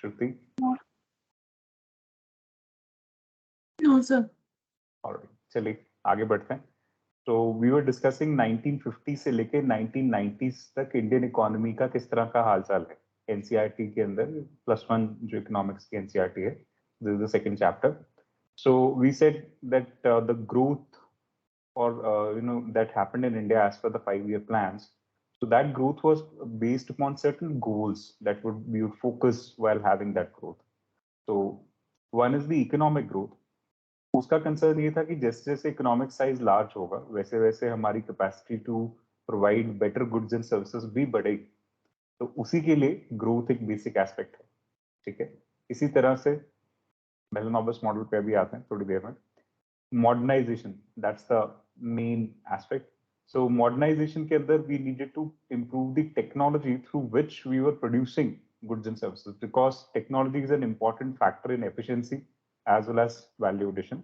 Shruti? No, sir. Alright, चलिए आगे बढ़ते हैं. तो वी वर डिस्कसिंग 1950 से लेके 1990s तक इंडियन इकोनॉमी का किस तरह का हालचाल है. एनसीईआरटी के अंदर +1 जो इकोनॉमिक्स की एनसीईआरटी है, this is the second chapter. So we said that the growth or that happened in India as per the 5-year plans. So that growth was based upon certain goals that we would focus while having that growth. So one is the economic growth. उसका concern ये था कि जैसे जैसे economic size large होगा वैसे वैसे हमारी capacity to provide better goods and services भी बढ़ेगी. तो उसी के लिए ग्रोथ एक बेसिक एस्पेक्ट है. ठीक है. इसी तरह से मेलनोबिस मॉडल पे अभी आते हैं थोड़ी देर में. Modernization, that's the main aspect. So modernization के अंदर we needed to improve the technology through which we were producing goods and services, because technology is an important factor in efficiency as well as value addition.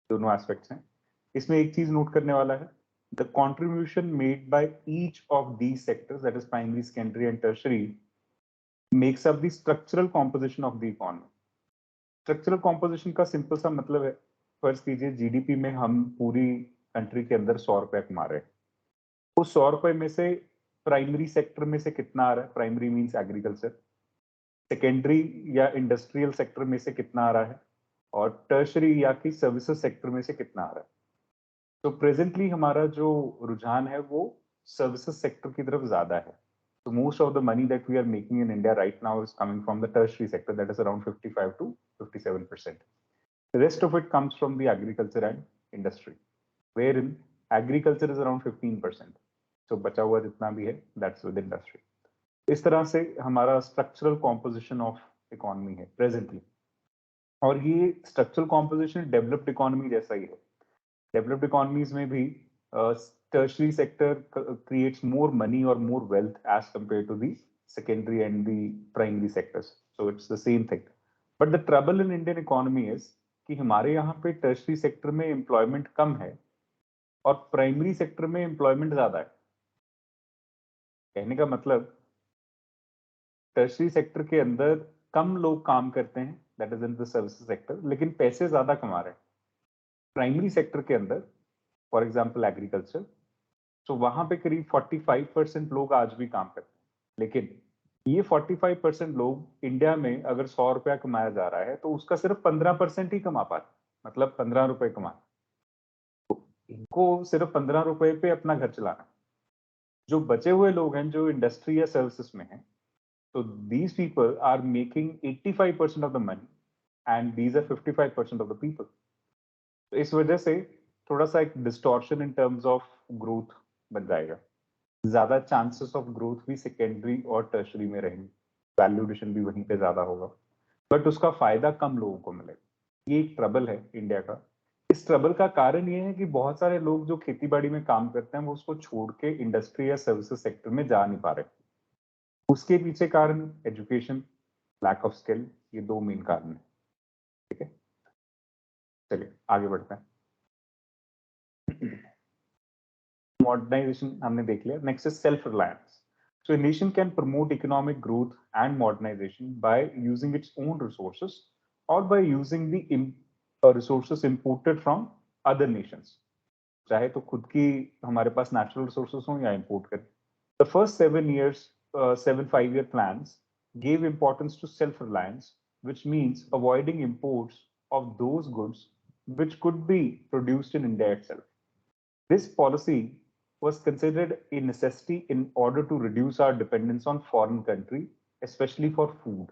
दोनों aspects हैं. इसमें एक चीज note करने वाला है, the contribution made by each of these sectors, that is primary, secondary and tertiary, makes up the structural composition of the economy. Structural composition का simple सा मतलब है, फर्ज कीजिए जीडीपी में हम पूरी कंट्री के अंदर 100 रुपए कमा रहे हैं. उस 100 रुपए में से प्राइमरी सेक्टर में से कितना आ रहा है? Primary means agriculture. सेकेंडरी या इंडस्ट्रियल सेक्टर में से कितना आ रहा है? और टर्शरी या कि सर्विसेज सेक्टर में से कितना आ रहा है? तो प्रेजेंटली हमारा जो रुझान है वो सर्विसेज सेक्टर की तरफ ज्यादा है. So most of the money that we are making in India right now is coming from the tertiary sector, that is around 55 to 57%. The rest of it comes from the agriculture and industry, wherein agriculture is around 15%. So बचा हुआ जितना भी है, that's with industry. इस तरह से हमारा structural composition of economy है presently. और ये structural composition developed economy जैसा ही है. Developed economies में भी tertiary sector creates more money or more wealth as compared to the secondary and the primary sectors. So it's the same thing. But the trouble in Indian economy is कि हमारे यहाँ पे tertiary sector में employment कम है और primary sector में employment ज्यादा है. कहने का मतलब टर्शरी सेक्टर के अंदर कम लोग काम करते हैं, that is in the services sector, लेकिन पैसे ज्यादा कमा रहे हैं. प्राइमरी सेक्टर के अंदर फॉर एग्जांपल एग्रीकल्चर, तो वहां पे करीब 45% लोग आज भी काम करते हैं. लेकिन ये 45% लोग इंडिया में अगर 100 रुपया कमाया जा रहा है तो उसका सिर्फ 15% ही कमा पा रहे, मतलब 15 रुपए कमा. तो इनको सिर्फ 15 रुपए पे अपना घर चलाना. जो बचे हुए लोग हैं जो इंडस्ट्री या सर्विसेज में हैं, तो these people are making 85% of the money and these are 55% of the people. तो इस वजह से थोड़ा सा एक distortion in terms of growth बन जाएगा. ज्यादा चांसेस ऑफ ग्रोथ भी सेकेंडरी और टर्शरी में रहेंगे, वैल्यू एडिशन भी वहीं पे ज्यादा होगा, बट उसका फायदा कम लोगों को मिलेगा. ये एक ट्रबल है इंडिया का. इस ट्रबल का कारण ये है कि बहुत सारे लोग जो खेती बाड़ी में काम करते हैं वो उसको छोड़ के इंडस्ट्री या सर्विसेज सेक्टर में जा नहीं पा रहे. उसके पीछे कारण एजुकेशन, लैक ऑफ स्किल, ये दो मेन कारण है. ठीक है, चलिए आगे बढ़ते हैं. Modernization हमने देख लिया. Next is self-reliance. So a nation can promote economic growth and modernization by using its own resources or by using the resources imported from other nations. चाहे तो खुद की हमारे पास natural resources हों या import करें. The first 7 5-year plans gave importance to self-reliance, which means avoiding imports of those goods which could be produced in India itself. This policy was considered a necessity in order to reduce our dependence on foreign countries, especially for food.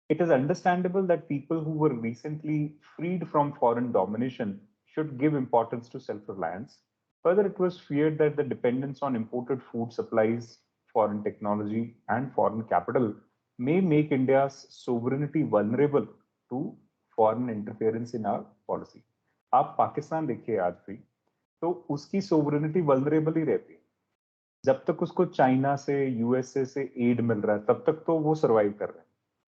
It is understandable that people who were recently freed from foreign domination should give importance to self-reliance. Further, it was feared that the dependence on imported food supplies, foreign technology, and foreign capital may make India's sovereignty vulnerable to foreign interference in our policy. आप पाकिस्तान देखिए आज भी, तो उसकी sovereignty vulnerable ही रहती है. जब तक उसको चाइना से, यूएसए से एड मिल रहा है तब तक तो वो सरवाइव कर रहे हैं.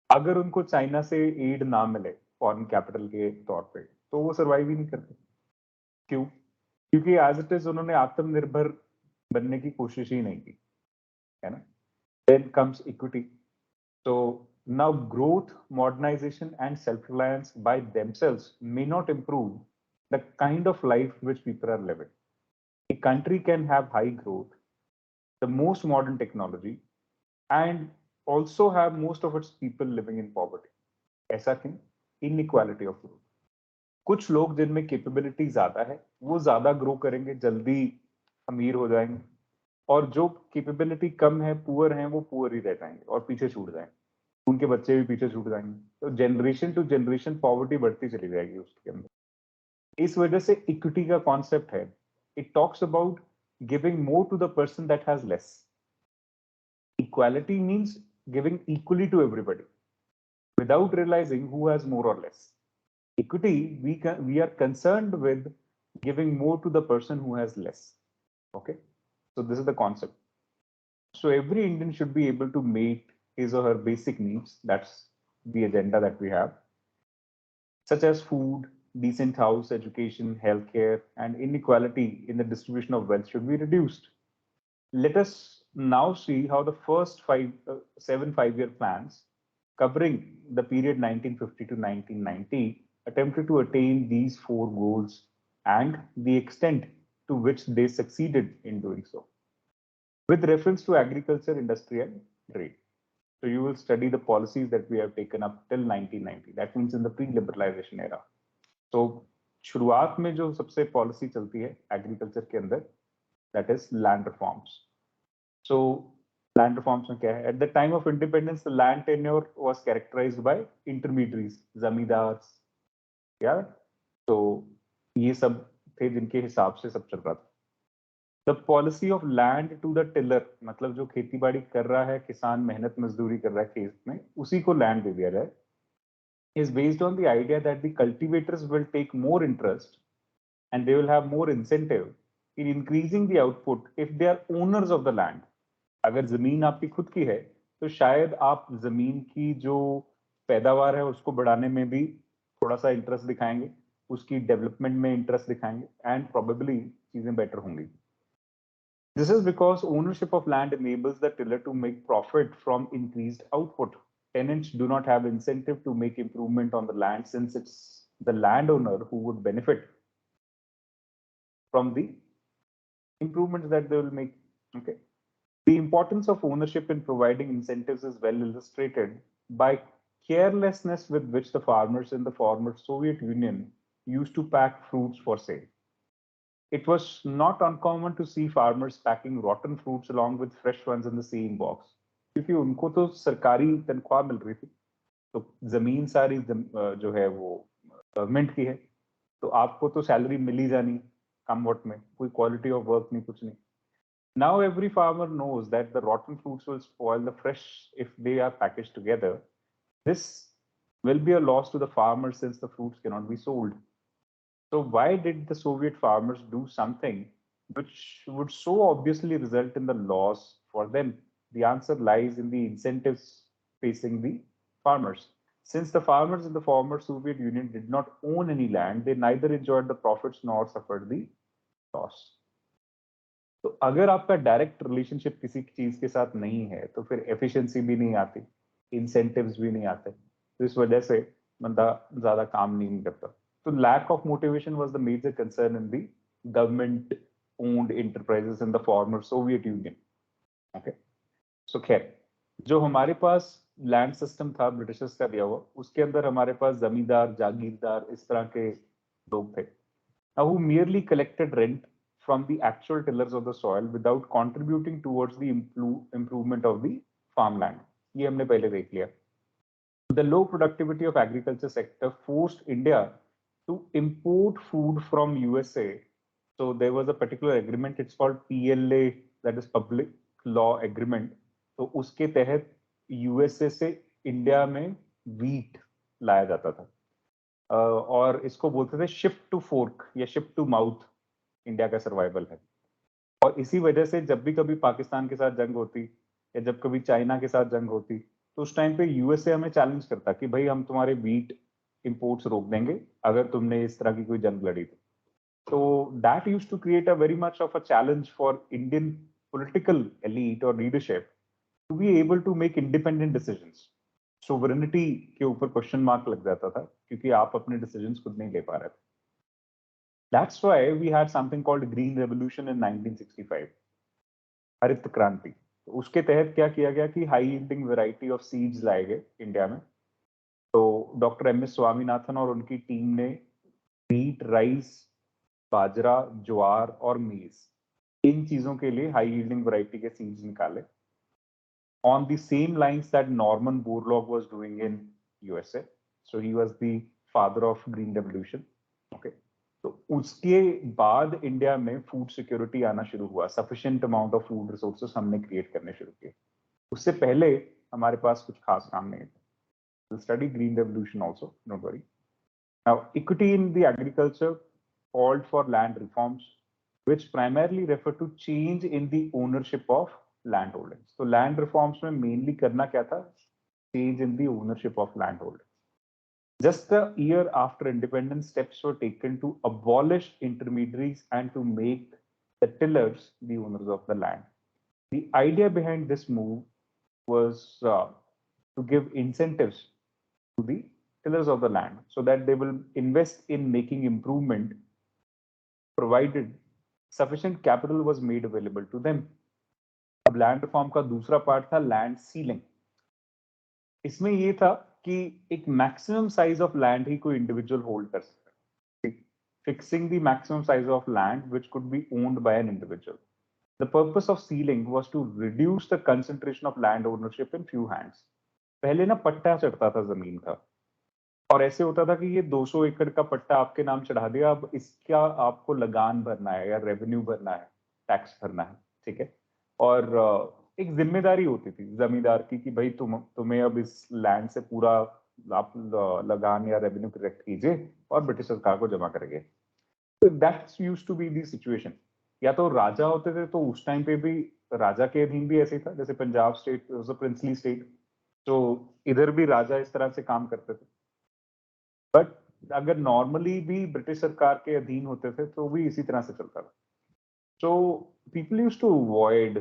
अगर उनको चाइना से एड ना मिले फॉरेन कैपिटल के तौर पे तो वो सरवाइव ही नहीं करते. क्यों? क्योंकि एज इट इज उन्होंने आत्मनिर्भर बनने की कोशिश ही नहीं की, है ना. Then comes equity. तो Now, growth, modernization, and self-reliance by themselves may not improve the kind of life which people are living. A country can have high growth, the most modern technology, and also have most of its people living in poverty. ऐसा क्यों? Inequality of growth. कुछ लोग जिनमें capability ज्यादा है वो ज्यादा grow करेंगे, जल्दी अमीर हो जाएंगे, और जो कैपेबिलिटी कम है, पुअर हैं, वो पुअर ही रह जाएंगे और पीछे छूट जाएंगे, उनके बच्चे भी पीछे छूट जाएंगे। तो जनरेशन टू जनरेशन पॉवर्टी बढ़ती चली जाएगी उसके अंदर। इस वजह से इक्विटी का कॉन्सेप्ट है, it talks about giving more to the person that has less. Equality means giving equally to everybody without realizing who has more or less. Equity, we are concerned with giving more to the person who has less. Okay, so this is the concept. So every Indian should be able to meet his or her basic needs. That's the agenda that we have, such as food, decent house, education, healthcare, and inequality in the distribution of wealth should be reduced. Let us now see how the first 7 5-year plans covering the period 1950 to 1990 attempted to attain these 4 goals and the extent to which they succeeded in doing so. With reference to agriculture, industry, and trade. So you will study the policies that we have taken up till 1990. That means in the pre-liberalization era. So शुरुआत में जो सबसे policy चलती है agriculture के अंदर, that is land reforms. So land reforms में क्या है? At the time of independence, the land tenure was characterized by intermediaries, zamindars, यार, तो ये सब थे जिनके हिसाब से सब चल रहा था। The policy of land to the tiller, मतलब जो खेती बाड़ी कर रहा है, किसान मेहनत मजदूरी कर रहा है खेत में, उसी को लैंड दे दिया जाए, is based on the idea that the cultivators will take more interest and they will have more incentive in increasing the output if they are owners of the land. अगर जमीन आपकी खुद की है तो शायद आप जमीन की जो पैदावार है उसको बढ़ाने में भी थोड़ा सा इंटरेस्ट दिखाएंगे, उसकी डेवलपमेंट में इंटरेस्ट दिखाएंगे, एंड प्रोबेबली चीजें बेटर होंगी। This is because ownership of land enables the tiller to make profit from increased output. Tenants do not have incentive to make improvement on the land since it's the landowner who would benefit from the improvements that they will make. Okay. The importance of ownership in providing incentives is well illustrated by carelessness with which the farmers in the former Soviet Union used to pack fruits for sale. It was not uncommon to see farmers packing rotten fruits along with fresh ones in the same box. क्योंकि उनको तो सरकारी तनख्वाह मिल रही थी, तो जमीन सारी जो है वो गवर्नमेंट की है, तो आपको तो सैलरी मिल ही जानी कम वक्त में, कोई क्वालिटी ऑफ वर्क नहीं, कुछ नहीं। Now every farmer knows that the rotten fruits will spoil the fresh if they are packaged together. This will be a loss to the farmer since the fruits cannot be sold. So why did the Soviet farmers do something which would so obviously result in the loss for them? The answer lies in the incentives facing the farmers. Since the farmers in the former Soviet Union did not own any land, they neither enjoyed the profits nor suffered the loss. तो अगर आपका direct relationship किसी चीज के साथ नहीं है तो फिर एफिशिएंसी भी नहीं आती, इंसेंटिव्स भी नहीं आते, तो इस वजह से बंदा ज्यादा काम नहीं करता। तो lack of motivation was the major concern in the government owned enterprises in the former Soviet Union. Okay, so खैर, जो हमारे पास लैंड सिस्टम था ब्रिटिशर्स का दिया हुआ, उसके अंदर हमारे पास जमींदार, जागीरदार, इस तरह के लोग थे, who merely collected rent from the actual tillers of the soil without contributing towards the improvement of the farmland. ये हमने पहले देख लिया। The low productivity of agriculture sector forced India to import food from USA. So there was a particular agreement, it's called PLA, that is Public Law Agreement. तो उसके तहत USA से India में wheat लाया जाता था, और इसको बोलते थे शिफ्ट टू फोर्क या शिफ्ट टू माउथ, इंडिया का सर्वाइवल है। और इसी वजह से जब भी कभी पाकिस्तान के साथ जंग होती या जब कभी चाइना के साथ जंग होती, तो उस टाइम पे यूएसए हमें चैलेंज करता कि भाई हम तुम्हारे व्हीट इंपोर्ट्स रोक देंगे अगर तुमने इस तरह की कोई जंग लड़ी। तो that used to create a very much of a challenge for Indian political elite और leadership to be able to make independent decisions. Sovereignty के ऊपर क्वेश्चन मार्क लग जाता था क्योंकि आप अपने डिसीजंस खुद नहीं ले पा रहे थे. That's why we had something called Green Revolution in 1965, हरित क्रांति. तो उसके तहत क्या किया गया कि high yielding variety of seeds लाए गए इंडिया में. तो डॉक्टर एम एस स्वामीनाथन और उनकी टीम ने व्हीट, राइस, बाजरा, ज्वार और मेज, इन चीजों के लिए हाई यील्डिंग वैरायटी के सीड्स निकाले on the same lines that Norman Borlaug was doing in USA. So he was the father of Green Revolution. Okay. तो उसके बाद इंडिया में फूड सिक्योरिटी आना शुरू हुआ. Sufficient amount of food resources हमने क्रिएट करने शुरू किए. उससे पहले हमारे पास कुछ खास काम नहीं था. We'll study Green Revolution also, don't worry. Now, equity in the agriculture called for land reforms, which primarily refer to change in the ownership of land holdings. So land reforms में mainly करना क्या था? Change in the ownership of land holdings. Just a year after independence, steps were taken to abolish intermediaries and to make the tillers the owners of the land. The idea behind this move was to give incentives to the tillers of the land so that they will invest in making improvement provided sufficient capital was made available to them. अब land reform का दूसरा part था land ceiling. इसमें ये था कि एक maximum size of land ही कोई इंडिविजुअल होल्ड कर सकता है. Fixing the maximum size of land which could be owned by an individual. The purpose of ceiling was to reduce the concentration of land ownership in few hands. पहले ना पट्टा चढ़ता था जमीन का और ऐसे होता था कि ये 200 एकड़ का पट्टा आपके नाम चढ़ा दिया, अब इसका आपको लगान भरना है या रेवेन्यू भरना है, टैक्स भरना है. ठीक है. और एक जिम्मेदारी होती थी जमींदार की कि भाई तुम्हें अब इस लैंड से पूरा आप लगान या रेवेन्यू कलेक्ट कीजिए और ब्रिटिश सरकार को जमा करेंगे. तो that's used to be the situation. या तो राजा होते थे तो उस टाइम पे भी राजा के अधीन भी ऐसे ही था. जैसे Punjab state was a princely state, तो इधर भी राजा इस तरह से काम करते थे. बट अगर नॉर्मली भी ब्रिटिश सरकार के अधीन होते थे तो भी इसी तरह से चलता था. So people used to avoid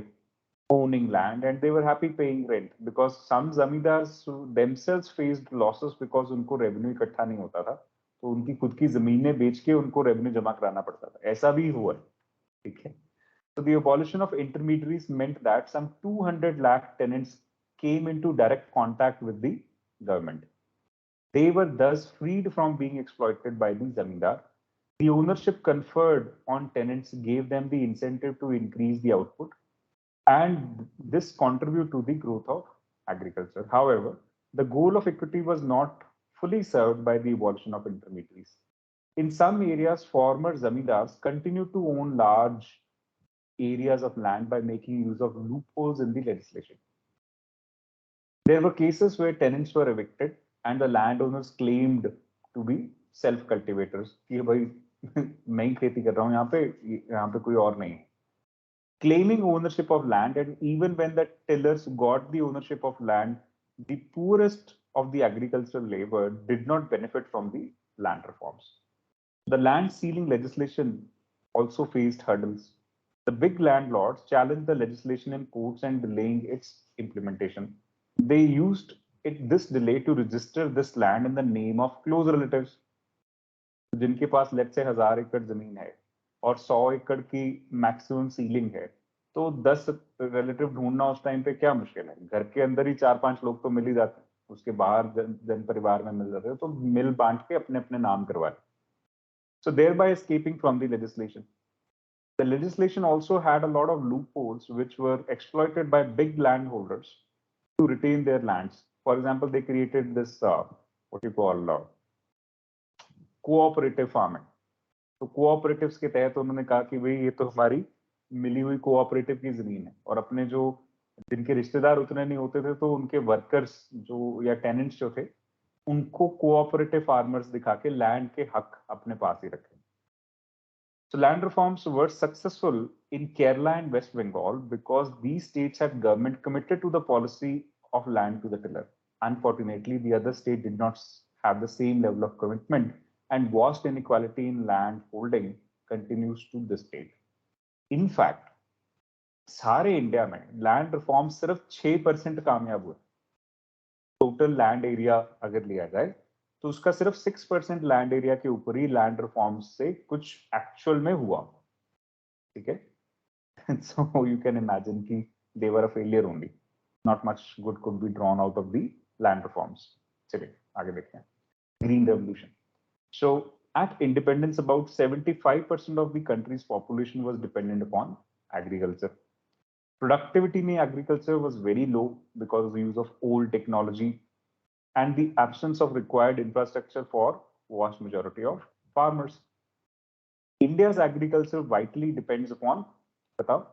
owning land and they were happy paying rent because some zamindars themselves faced losses because उनको रेवेन्यू इकट्ठा नहीं होता था, तो उनकी खुद की जमीनें बेच के उनको रेवेन्यू जमा कराना पड़ता था. ऐसा भी हुआ. ठीक है. So the abolition of intermediaries meant that some 200 lakh tenants came into direct contact with the government. They were thus freed from being exploited by the zamindar. The ownership conferred on tenants gave them the incentive to increase the output, and this contributed to the growth of agriculture. However, the goal of equity was not fully served by the abolition of intermediaries. In some areas, former zamindars continued to own large areas of land by making use of loopholes in the legislation. There were cases where tenants were evicted and the landowners claimed to be self-cultivators. कि भाई मैं ही खेती कर रहा हूँ यहाँ पे कोई और नहीं. Claiming ownership of land, and even when the tillers got the ownership of land, the poorest of the agricultural labor did not benefit from the land reforms. The land ceiling legislation also faced hurdles. The big landlords challenged the legislation in courts and delaying its implementation. They used this delay to register this land in the name of close relatives. जिनके पास late से 1000 एकड़ जमीन है और 100 एकड़ की maximum ceiling है, तो 10 रिलेटिव ढूंढना उस टाइम पे क्या मुश्किल है. घर के अंदर ही 4-5 लोग तो मिल ही जाते हैं, उसके बाहर जन परिवार में मिल जाते हैं, तो मिल बांट के अपने अपने नाम करवाए. So thereby escaping from the legislation. The legislation also had a lot of loopholes which were exploited by big landholders to retain their lands. For example, they created this what you call cooperative farming. तो cooperatives के तहत उन्होंने कहा कि भाई ये तो हमारी मिली हुई कोऑपरेटिव की जमीन है, और अपने जो जिनके रिश्तेदार उतने नहीं होते थे तो उनके वर्कर्स जो या टेनेंट्स जो थे उनको कोऑपरेटिव फार्मर्स दिखा के लैंड के हक अपने पास ही रखे. So land reforms were successful in Kerala and West Bengal because these states had government committed to the policy of land to the tiller. Unfortunately, the other state did not have the same level of commitment, and vast inequality in land holding continues to this date. In fact, सारे India में land reform सिर्फ 6% कामयाब हुए. Total land area अगर लिया जाए तो उसका सिर्फ 6% लैंड एरिया के ऊपर ही लैंड रिफॉर्म्स से कुछ एक्चुअल में हुआ, ठीक है। सो यू कैन इमेजिन कि they were a failure only, not much good could be drawn out of the land reforms. चलिए आगे देखते हैं। Green revolution. So at independence, about 75% of the country's population was dependent upon agriculture. Productivity in agriculture was very low because of the use of old technology and the absence of required infrastructure for vast majority of farmers. India's agriculture vitally depends upon, बताओ,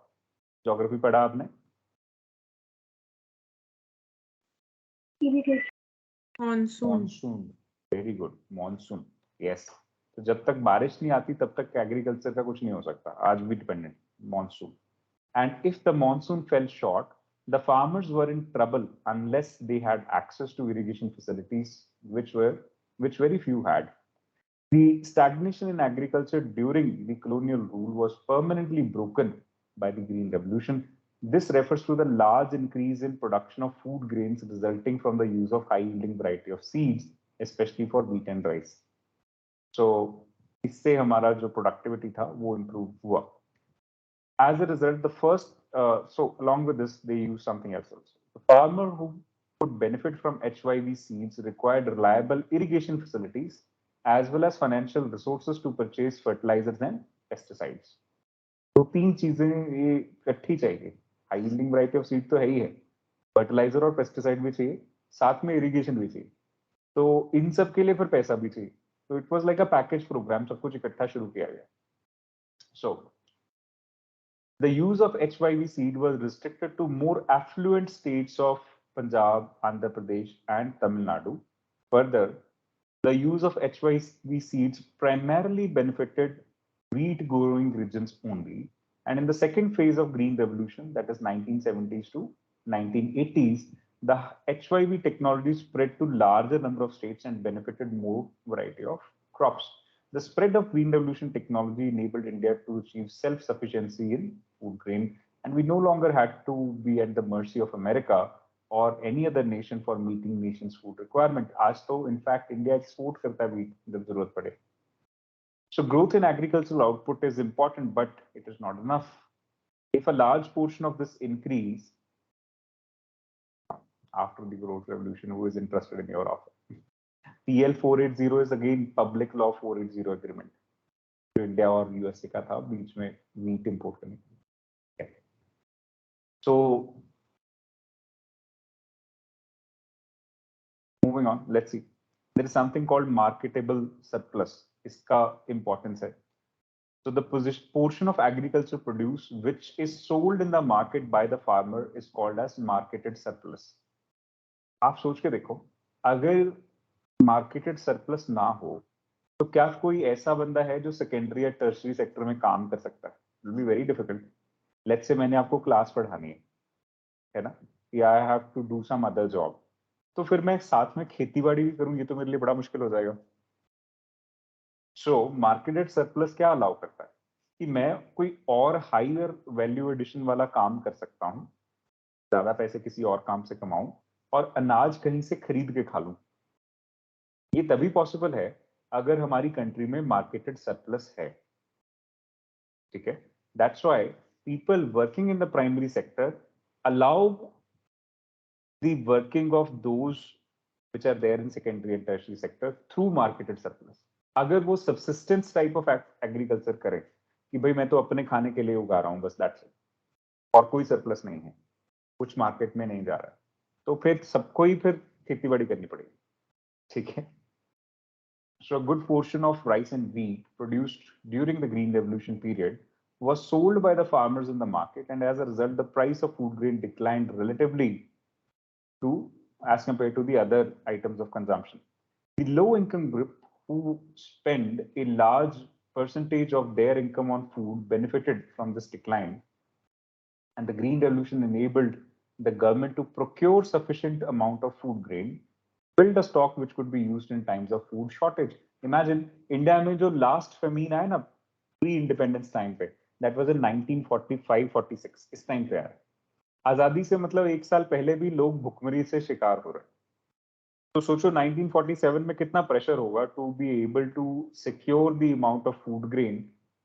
geography पढ़ा आपने? Monsoon. Very good. Monsoon. Yes. तो जब तक बारिश नहीं आती तब तक एग्रीकल्चर का कुछ नहीं हो सकता, आज भी dependent monsoon. And if the monsoon fell short, the farmers were in trouble unless they had access to irrigation facilities, which very few had. The stagnation in agriculture during the colonial rule was permanently broken by the Green Revolution. This refers to the large increase in production of food grains resulting from the use of high-yielding variety of seeds, especially for wheat and rice. So, इससे हमारा जो productivity था वो improve हुआ. As a result, so along with this, they use something else also. The farmer who would benefit from HYV seeds required reliable irrigation facilities as well as financial resources to purchase fertilizers and pesticides. तो तीन चीजें ये इकट्ठी चाहिए, high yielding variety of seed तो है ही है, fertiliser और पेस्टिसाइड भी चाहिए, साथ में इरिगेशन भी चाहिए, तो इन सब के लिए फिर पैसा भी चाहिए। तो it was like a package program, सब कुछ इकट्ठा शुरू किया गया। सो the use of HYV seed was restricted to more affluent states of Punjab, Andhra Pradesh, and Tamil Nadu. Further, the use of HYV seeds primarily benefited wheat growing regions only. And in the second phase of Green Revolution, that is 1970s to 1980s, the HYV technology spread to larger number of states and benefited more variety of crops. The spread of Green Revolution technology enabled India to achieve self-sufficiency in food grain, and we no longer had to be at the mercy of America or any other nation for meeting nation's food requirement. आज तो in fact India export करता है wheat जब जरूरत पड़े. So growth in agricultural output is important, but it is not enough. If a large portion of this increase after the growth revolution, who is interested in your offer? PL 480 is again public law 480 agreement. जो India और USA का था, बीच में meet import करने के लिए. So moving on, let's see. There is something called marketable surplus. इसका importance है. So the portion of agriculture produce which is sold in the market by the farmer is called as marketed surplus. आप सोच के देखो, अगर marketed surplus ना हो तो क्या कोई ऐसा बंदा है जो सेकेंडरी या टर्शरी सेक्टर में काम कर सकता है? It will be very difficult. Let's say मैंने आपको क्लास पढ़ानी है ना, या I have to do some other job, तो फिर मैं साथ में खेती बाड़ी भी करूँ, ये तो मेरे लिए बड़ा मुश्किल हो जाएगा. सो मार्केटेड सरप्लस क्या अलाउ करता है कि मैं कोई और हायर वैल्यू एडिशन वाला काम कर सकता हूँ, ज्यादा पैसे किसी और काम से कमाऊं और अनाज कहीं से खरीद के खा लूं. ये तभी पॉसिबल है अगर हमारी कंट्री में मार्केटेड सरप्लस है, ठीक है. That's why people working in the primary sector allow the working of those which are there in secondary and tertiary sector through marketed surplus. अगर वो subsistence type of agriculture करे कि भाई मैं तो अपने खाने के लिए उगा रहा हूँ बस, that's it, और कोई surplus नहीं है, कुछ मार्केट में नहीं जा रहा है, तो फिर सबको ही फिर खेती बाड़ी करनी पड़ेगी, ठीक है. So a good portion of rice and wheat produced during the Green Revolution period was sold by the farmers in the market, and as a result, the price of food grain declined relatively to as compared to the other items of consumption. The low income group who spend a large percentage of their income on food benefited from this decline, and the Green Revolution enabled the government to procure sufficient amount of food grain, build a stock which could be used in times of food shortage. Imagine India में जो last famine आया ना pre-independence time पे, that was in 1945-46, इस time पे आया. आजादी से मतलब एक साल पहले भी लोग भुखमरी से शिकार हो रहे हैं. तो सोचो 1947 में कितना प्रेशर होगा to be able to secure the amount of food grain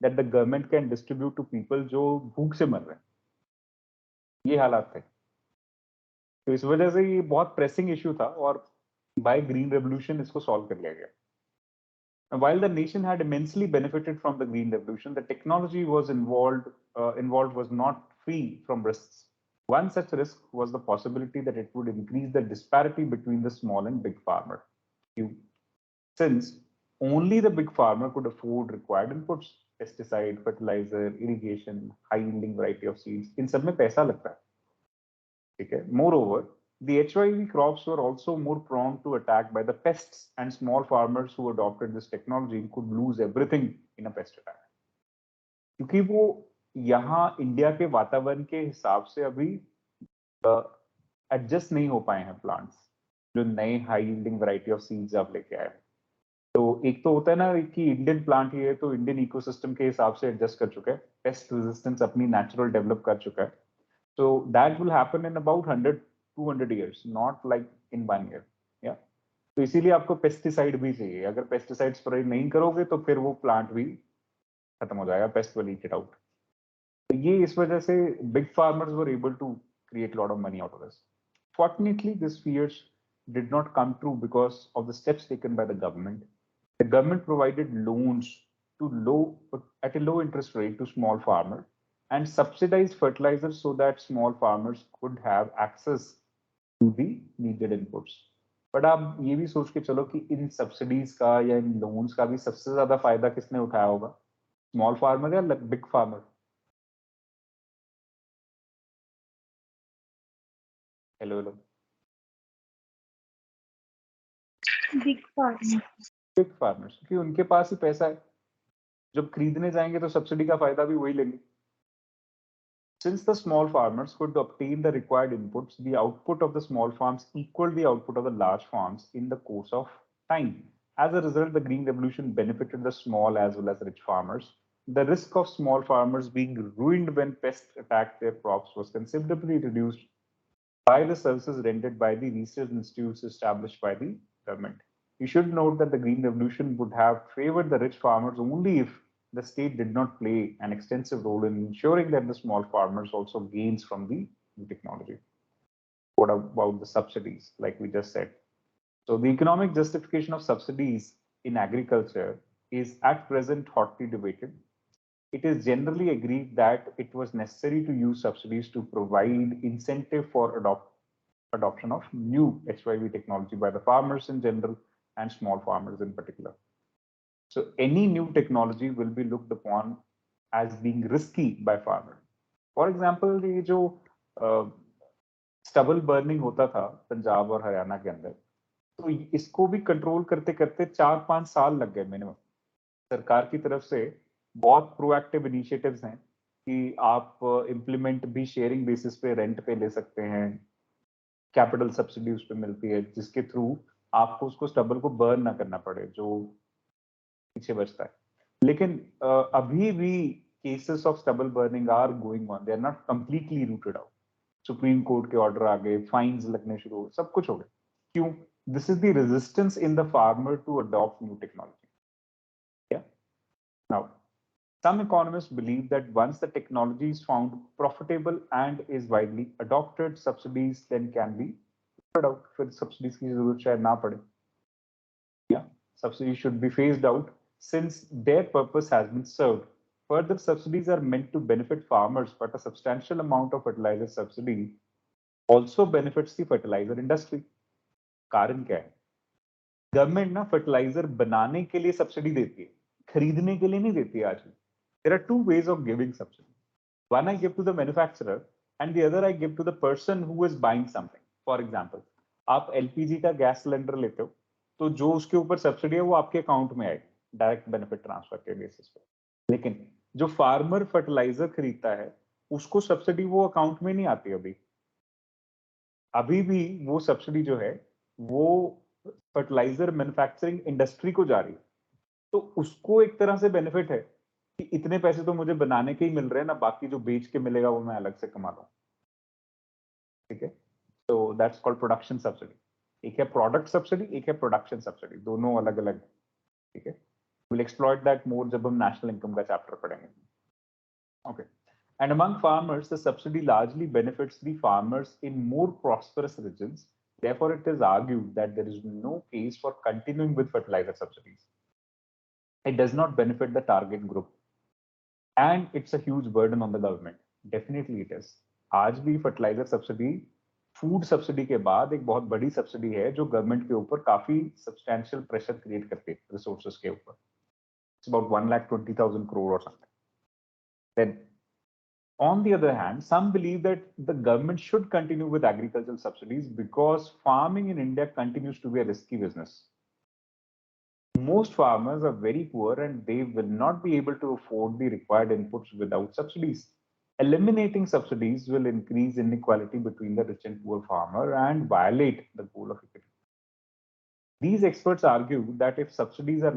that the government can distribute to people जो भूख से मर रहे हैं। ये हालात थे। तो इस वजह से ये बहुत प्रेसिंग इश्यू था और बाय ग्रीन रेवोल्यूशन इसको सॉल्व कर लिया गया। While the nation had immensely benefited from the Green Revolution, the technology was involved was not free from risks. One such risk was the possibility that it would increase the disparity between the small and big farmer. Since only the big farmer could afford required inputs, pesticide, fertilizer, irrigation, high-yielding variety of seeds, in सब में पैसा लगता है, ठीक है? Moreover, the HYV crops were also more prone to attack by the pests, and small farmers who adopted this technology could lose everything in a pest attack. क्योंकि वो यहाँ इंडिया के वातावरण के हिसाब से अभी एडजस्ट नहीं हो पाए हैं प्लांट्स, जो नए high yielding variety of seeds आप लेके आए। तो एक तो होता है ना कि इंडियन प्लांट ही है तो इंडियन इकोसिस्टम के हिसाब से एडजस्ट कर चुका है, पेस्ट रेजिस्टेंस अपनी नेचुरल डेवलप कर चुका है। So that will happen in about 100-200 years, not like in 1 year. Yeah. तो इसीलिए आपको पेस्टिसाइड भी चाहिए। अगर पेस्टिसाइड स्प्रे नहीं करोगे तो फिर वो प्लांट भी खत्म हो जाएगा, pest will eat it out. तो ये इस वजह से big farmers were able to create a lot of money out of this. Fortunately, this fears did not come true because of the steps taken by the government. The government provided loans at a low interest rate to small farmers and subsidized fertilizers so that small farmers could have access to the needed inputs. But आप ये भी सोच के चलो कि इन subsidies का या इन loans का भी सबसे ज्यादा फायदा किसने उठाया होगा, स्मॉल फार्मर या big farmer? Hello hello. Big farmer. Big farmers, क्योंकि उनके पास ही पैसा है, जब खरीदने जाएंगे तो सब्सिडी का फायदा भी वही लेंगे। Since the small farmers could obtain the required inputs, the output of the small farms equaled the output of the large farms in the course of time. As a result, the Green Revolution benefited the small as well as rich farmers. The risk of small farmers being ruined when pests attacked their crops was considerably reduced by the services rendered by the research institutes established by the government. You should note that the Green Revolution would have favored the rich farmers only if the state did not play an extensive role in ensuring that the small farmers also gains from the new technology. What about the subsidies, like we just said? So the economic justification of subsidies in agriculture is at present hotly debated. It is generally agreed that it was necessary to use subsidies to provide incentive for adoption of new HYV technology by the farmers in general and small farmers in particular. So any new technology will be looked upon as being risky by farmers. For example, ये जो stubble burning होता था पंजाब और हरियाणा के अंदर, तो इसको भी कंट्रोल करते करते 4-5 साल लग गए मिनिमम। सरकार की तरफ से बहुत प्रोएक्टिव इनिशिएटिव्स हैं कि आप इम्प्लीमेंट भी शेयरिंग बेसिस पे रेंट पे ले सकते हैं, कैपिटल सब्सिडी उस पर मिलती है जिसके थ्रू आपको उसको स्टबल को बर्न ना करना पड़े जो पीछे बचता है। लेकिन अभी भी cases of stubble burning are going on, they are not completely rooted out. Supreme court के ऑर्डर आ गए, फाइन्स लगने शुरू हो, सब कुछ हो गया। क्यों? This is the resistance in the farmer to adopt new technology. Now some economists believe that once the technology is found profitable and is widely adopted, subsidies then can be put out. फिर subsidies की जरूरत शायद ना पड़े। Yeah, subsidies should be phased out since their purpose has been served. Further, subsidies are meant to benefit farmers, but a substantial amount of fertilizer subsidy also benefits the fertilizer industry. कारण क्या है? Government ना fertiliser बनाने के लिए subsidy देती है, खरीदने के लिए नहीं देती है आज भी। There are two ways of giving subsidy. One I give to the manufacturer and the other I give to the person who is buying something. For example, आप LPG का गैस सिलेंडर लेते हो तो जो उसके ऊपर सब्सिडी है वो आपके अकाउंट में आएगी डायरेक्ट बेनिफिट ट्रांसफर के बेसिस पे। लेकिन जो फार्मर फर्टिलाइजर खरीदता है उसको सब्सिडी वो अकाउंट में नहीं आती। अभी भी वो सब्सिडी जो है वो फर्टिलाइजर मैन्युफैक्चरिंग इंडस्ट्री को जा रही है। तो उसको एक तरह से बेनिफिट है कि इतने पैसे तो मुझे बनाने के ही मिल रहे हैं ना, बाकी जो बेच के मिलेगा वो मैं अलग से कमा लूं। ठीक है, तो दैट्स कॉल्ड प्रोडक्शन सब्सिडी। एक है प्रोडक्ट सब्सिडी, एक है प्रोडक्शन सब्सिडी, दोनों अलग अलग, ठीक है. विल एक्सप्लॉइट दैट मोर जब हम नेशनल इनकम का चैप्टर पढ़ेंगे. Okay. And among farmers, the subsidy largely benefits the farmers in more prosperous regions. Therefore, it is argued that there is no case for continuing with fertilizer subsidies. It does not benefit the target group. And it's a huge burden on the government. Definitely it is. आज भी fertilizer subsidy, food subsidy के बाद एक बहुत बड़ी subsidy है जो government के ऊपर काफी substantial pressure create करती है resources के ऊपर. It's about 1,20,000 crore or something. Then on the other hand, some believe that the government should continue with agricultural subsidies because farming in India continues to be a risky business. Most farmers are very poor and they will not be able to afford the required inputs without subsidies. Eliminating subsidies will increase inequality between the rich and poor farmer and violate the goal of equity. These experts argue that if subsidies are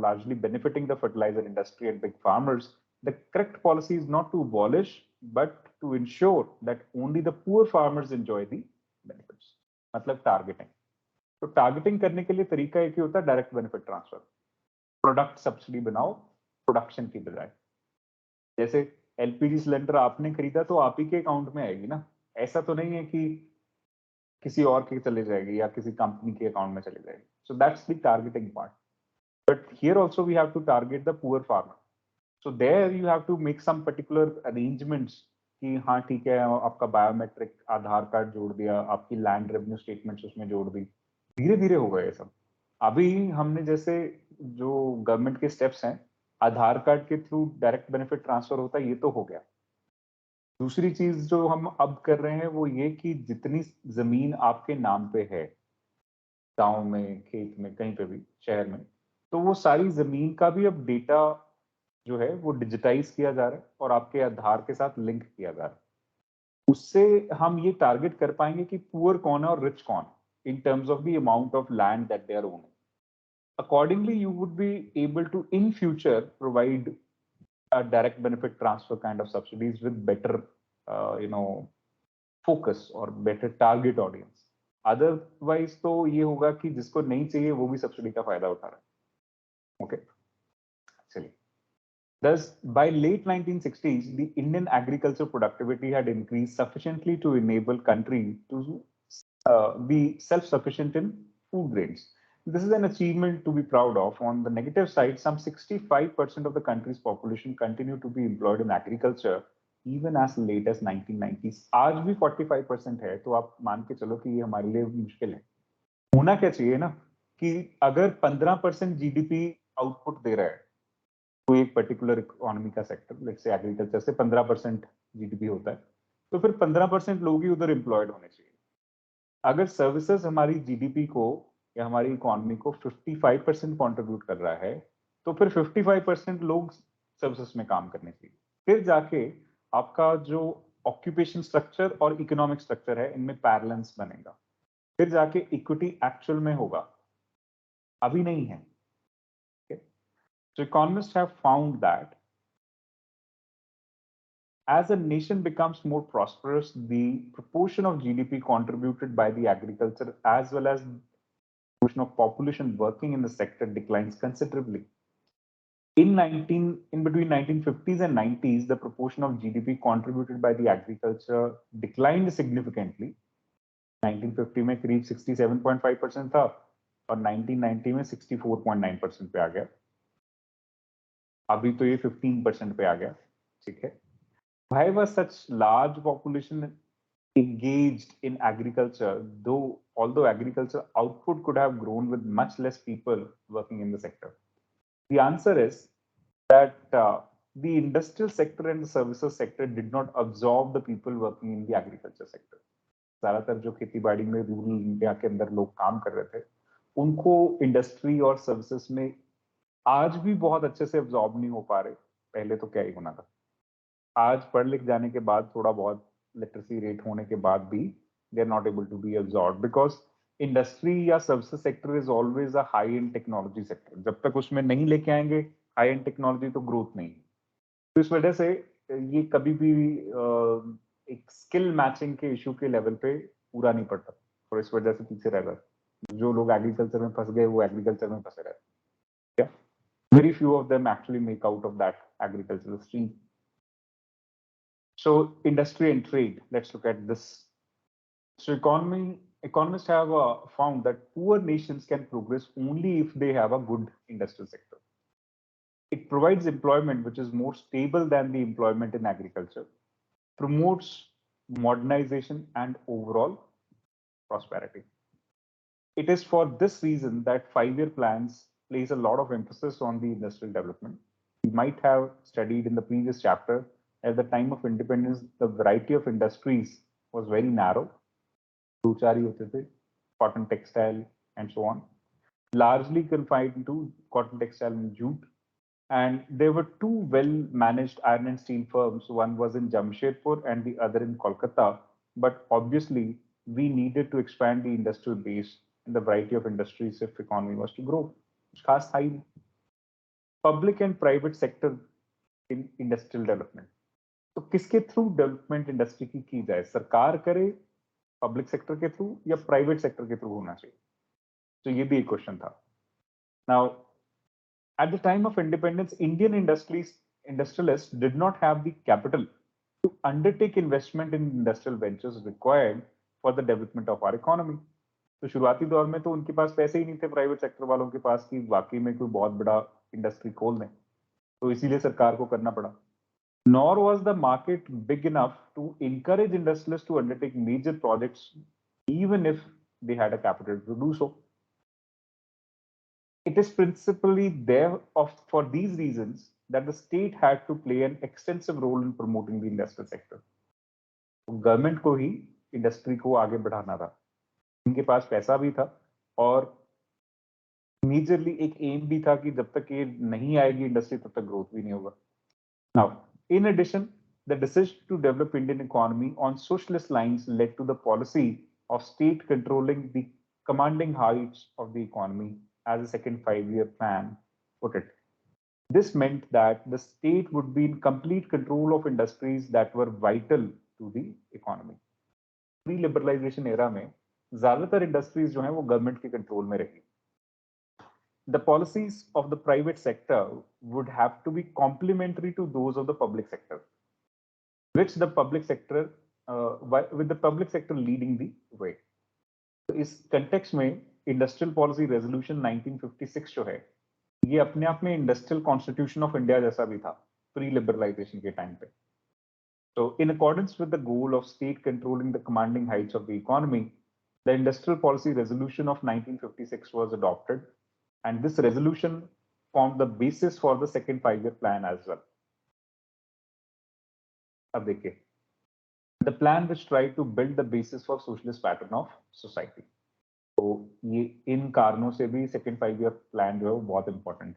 largely benefiting the fertilizer industry and big farmers, the correct policy is not to abolish, but to ensure that only the poor farmers enjoy the benefits. मतलब targeting. तो targeting करने के लिए तरीका एक ही होता है direct benefit transfer. Product subsidy बनाओ production की बजाय. जैसे LPG सिलेंडर आपने खरीदा तो आप ही के अकाउंट में आएगी ना. ऐसा तो नहीं है कि किसी और के चले जाएगी या किसी कंपनी के अकाउंट में चले जाएगी. So that's the targeting part. But here also we have to target the poor farmer. So there you have to make some particular arrangements कि हाँ ठीक है आपका बायोमेट्रिक आधार कार्ड जोड़ दिया, आपकी लैंड रेवेन्यू स्टेटमेंट्स उसमें जोड़ दी. धीरे धीरे होगा ये सब. अभी हमने जैसे जो गवर्नमेंट के स्टेप्स हैं, आधार कार्ड के थ्रू डायरेक्ट बेनिफिट ट्रांसफर होता है, ये तो हो गया. दूसरी चीज जो हम अब कर रहे हैं वो ये कि जितनी जमीन आपके नाम पे है, गांव में, खेत में, कहीं पे भी, शहर में, तो वो सारी जमीन का भी अब डेटा जो है वो डिजिटाइज किया जा रहा है और आपके आधार के साथ लिंक किया जा रहा है. उससे हम ये टारगेट कर पाएंगे कि पुअर कौन है और रिच कौन है in terms of the amount of land that they are owning. Accordingly, you would be able to in future provide a direct benefit transfer kind of subsidies with better focus or better target audience. Otherwise तो ये होगा कि जिसको नहीं चाहिए वो भी subsidy का फायदा उठा रहा है. ओके, चलिए. Thus, by late 1960s, the Indian agriculture productivity had increased sufficiently to enable country to be self-sufficient in food grains. This is an achievement to be proud of. On the negative side, some 65% of the country's population continue to be employed in agriculture even as late as 1990s. आज भी 45% है, तो आप मान के चलो कि ये हमारे लिए मुश्किल है. होना क्या चाहिए ना कि अगर 15% जीडीपी आउटपुट दे रहा है कोई एक पर्टिकुलर इकोनॉमी का सेक्टर, लेट्स से एग्रीकल्चर से 15% जीडीपी होता है, तो फिर 15% लोग ही उधर एम्प्लॉयड होने चाहिए. अगर सर्विसेज हमारी जीडीपी को या हमारी इकोनॉमी को 55% कंट्रीब्यूट कर रहा है, तो फिर 55% लोग सर्विसेज में काम करने चाहिए. फिर जाके आपका जो ऑक्यूपेशन स्ट्रक्चर और इकोनॉमिक स्ट्रक्चर है इनमें बैलेंस बनेगा. फिर जाके इक्विटी एक्चुअल में होगा, अभी नहीं है. So economists have found that as a nation becomes more prosperous, the proportion of GDP contributed by the agriculture as well as the proportion of population working in the sector declines considerably. In between 1950s and 90s, the proportion of GDP contributed by the agriculture declined significantly. 1950 में करीब 67.5% था और 1990 में 64.9% पे आ गया. अभी तो ये 15% पे आ गया. ठीक है. Why was such large population engaged in agriculture, although agriculture output could have grown with much less people working in the sector? The answer is that the industrial sector and the services sector did not absorb the people working in the agriculture sector. ज्यादातर जो खेती बाड़ी में rural India के अंदर लोग काम कर रहे थे, उनको इंडस्ट्री और सर्विसेज में आज भी बहुत अच्छे से अब्सॉर्ब नहीं हो पा रहे. पहले तो क्या ही होना था. आज पढ़ लिख जाने के बाद, थोड़ा बहुत लिटरेसी रेट होने के बाद भी they are not able to be absorb because industry या services sector is always a high end technology sector. जब तक उसमें नहीं लेके आएंगे हाई एंड टेक्नोलॉजी तो ग्रोथ नहीं. तो इस वजह से ये कभी भी एक स्किल मैचिंग के इशू के लेवल पे पूरा नहीं पड़ता. और इस वजह से पीछे रह गए। जो लोग एग्रीकल्चर में फंस गए वो एग्रीकल्चर में फंसे रहे। Very few of them actually make out of that agricultural stream. So industry and trade, let's look at this. So economists have found that poor nations can progress only if they have a good industrial sector. It provides employment which is more stable than the employment in agriculture, promotes modernization and overall prosperity. It is for this reason that 5-year plans place a lot of emphasis on the industrial development. You might have studied in the previous chapter, at the time of independence, the variety of industries was very narrow. Cotton, textile, and so on, largely confined to cotton, textile, and jute. And there were two well-managed iron and steel firms. One was in Jamshedpur and the other in Kolkata. But obviously, we needed to expand the industrial base and the variety of industries if economy was to grow. खास था ही public and private sector in industrial development. तो किसके through development industry की जाए? सरकार करे public sector के through या प्राइवेट सेक्टर के थ्रू होना चाहिए? तो ये भी एक क्वेश्चन था. Now, at the time of independence, Indian industrialists did not have the capital to undertake investment in industrial ventures required for the development of our economy. तो शुरुआती दौर में तो उनके पास पैसे ही नहीं थे प्राइवेट सेक्टर वालों के पास कि वाकई में कोई बहुत बड़ा इंडस्ट्री खोल दें, तो इसीलिए सरकार को करना पड़ा. Nor was the market big enough to encourage industrialists to undertake major projects even if they had a capital to do so. It is principally for these reasons that the state had to play an extensive role in promoting the industrial sector. Government को ही industry को आगे बढ़ाना था. इनके पास पैसा भी था और मेजरली एक एम भी था कि जब तक ये नहीं आएगी इंडस्ट्री तब तक ग्रोथ भी नहीं होगा. Now, in addition, the decision to develop Indian economy on socialist lines led to the policy of state controlling the commanding heights of the economy as a second 5-year plan put it. This meant that the state would be in complete control of industries that were vital to the economy. Pre-liberalization era में ज्यादातर industries जो हैं वो government के control में रही. The policies of the private sector would have to be complementary to those of the public sector, with the public sector leading the way. तो इस context में Industrial Policy Resolution 1956 जो है, ये अपने आप में Industrial Constitution of India जैसा भी था pre-liberalization के time पे. So, in accordance with the goal of state controlling the commanding heights of the economy, the Industrial Policy Resolution of 1956 was adopted. And this resolution formed the basis for the second 5-year plan as well. अब देखिए, the plan which tried to build the basis for socialist pattern of society. तो ये इन कारणों से भी second 5-year plan जो है वो बहुत important.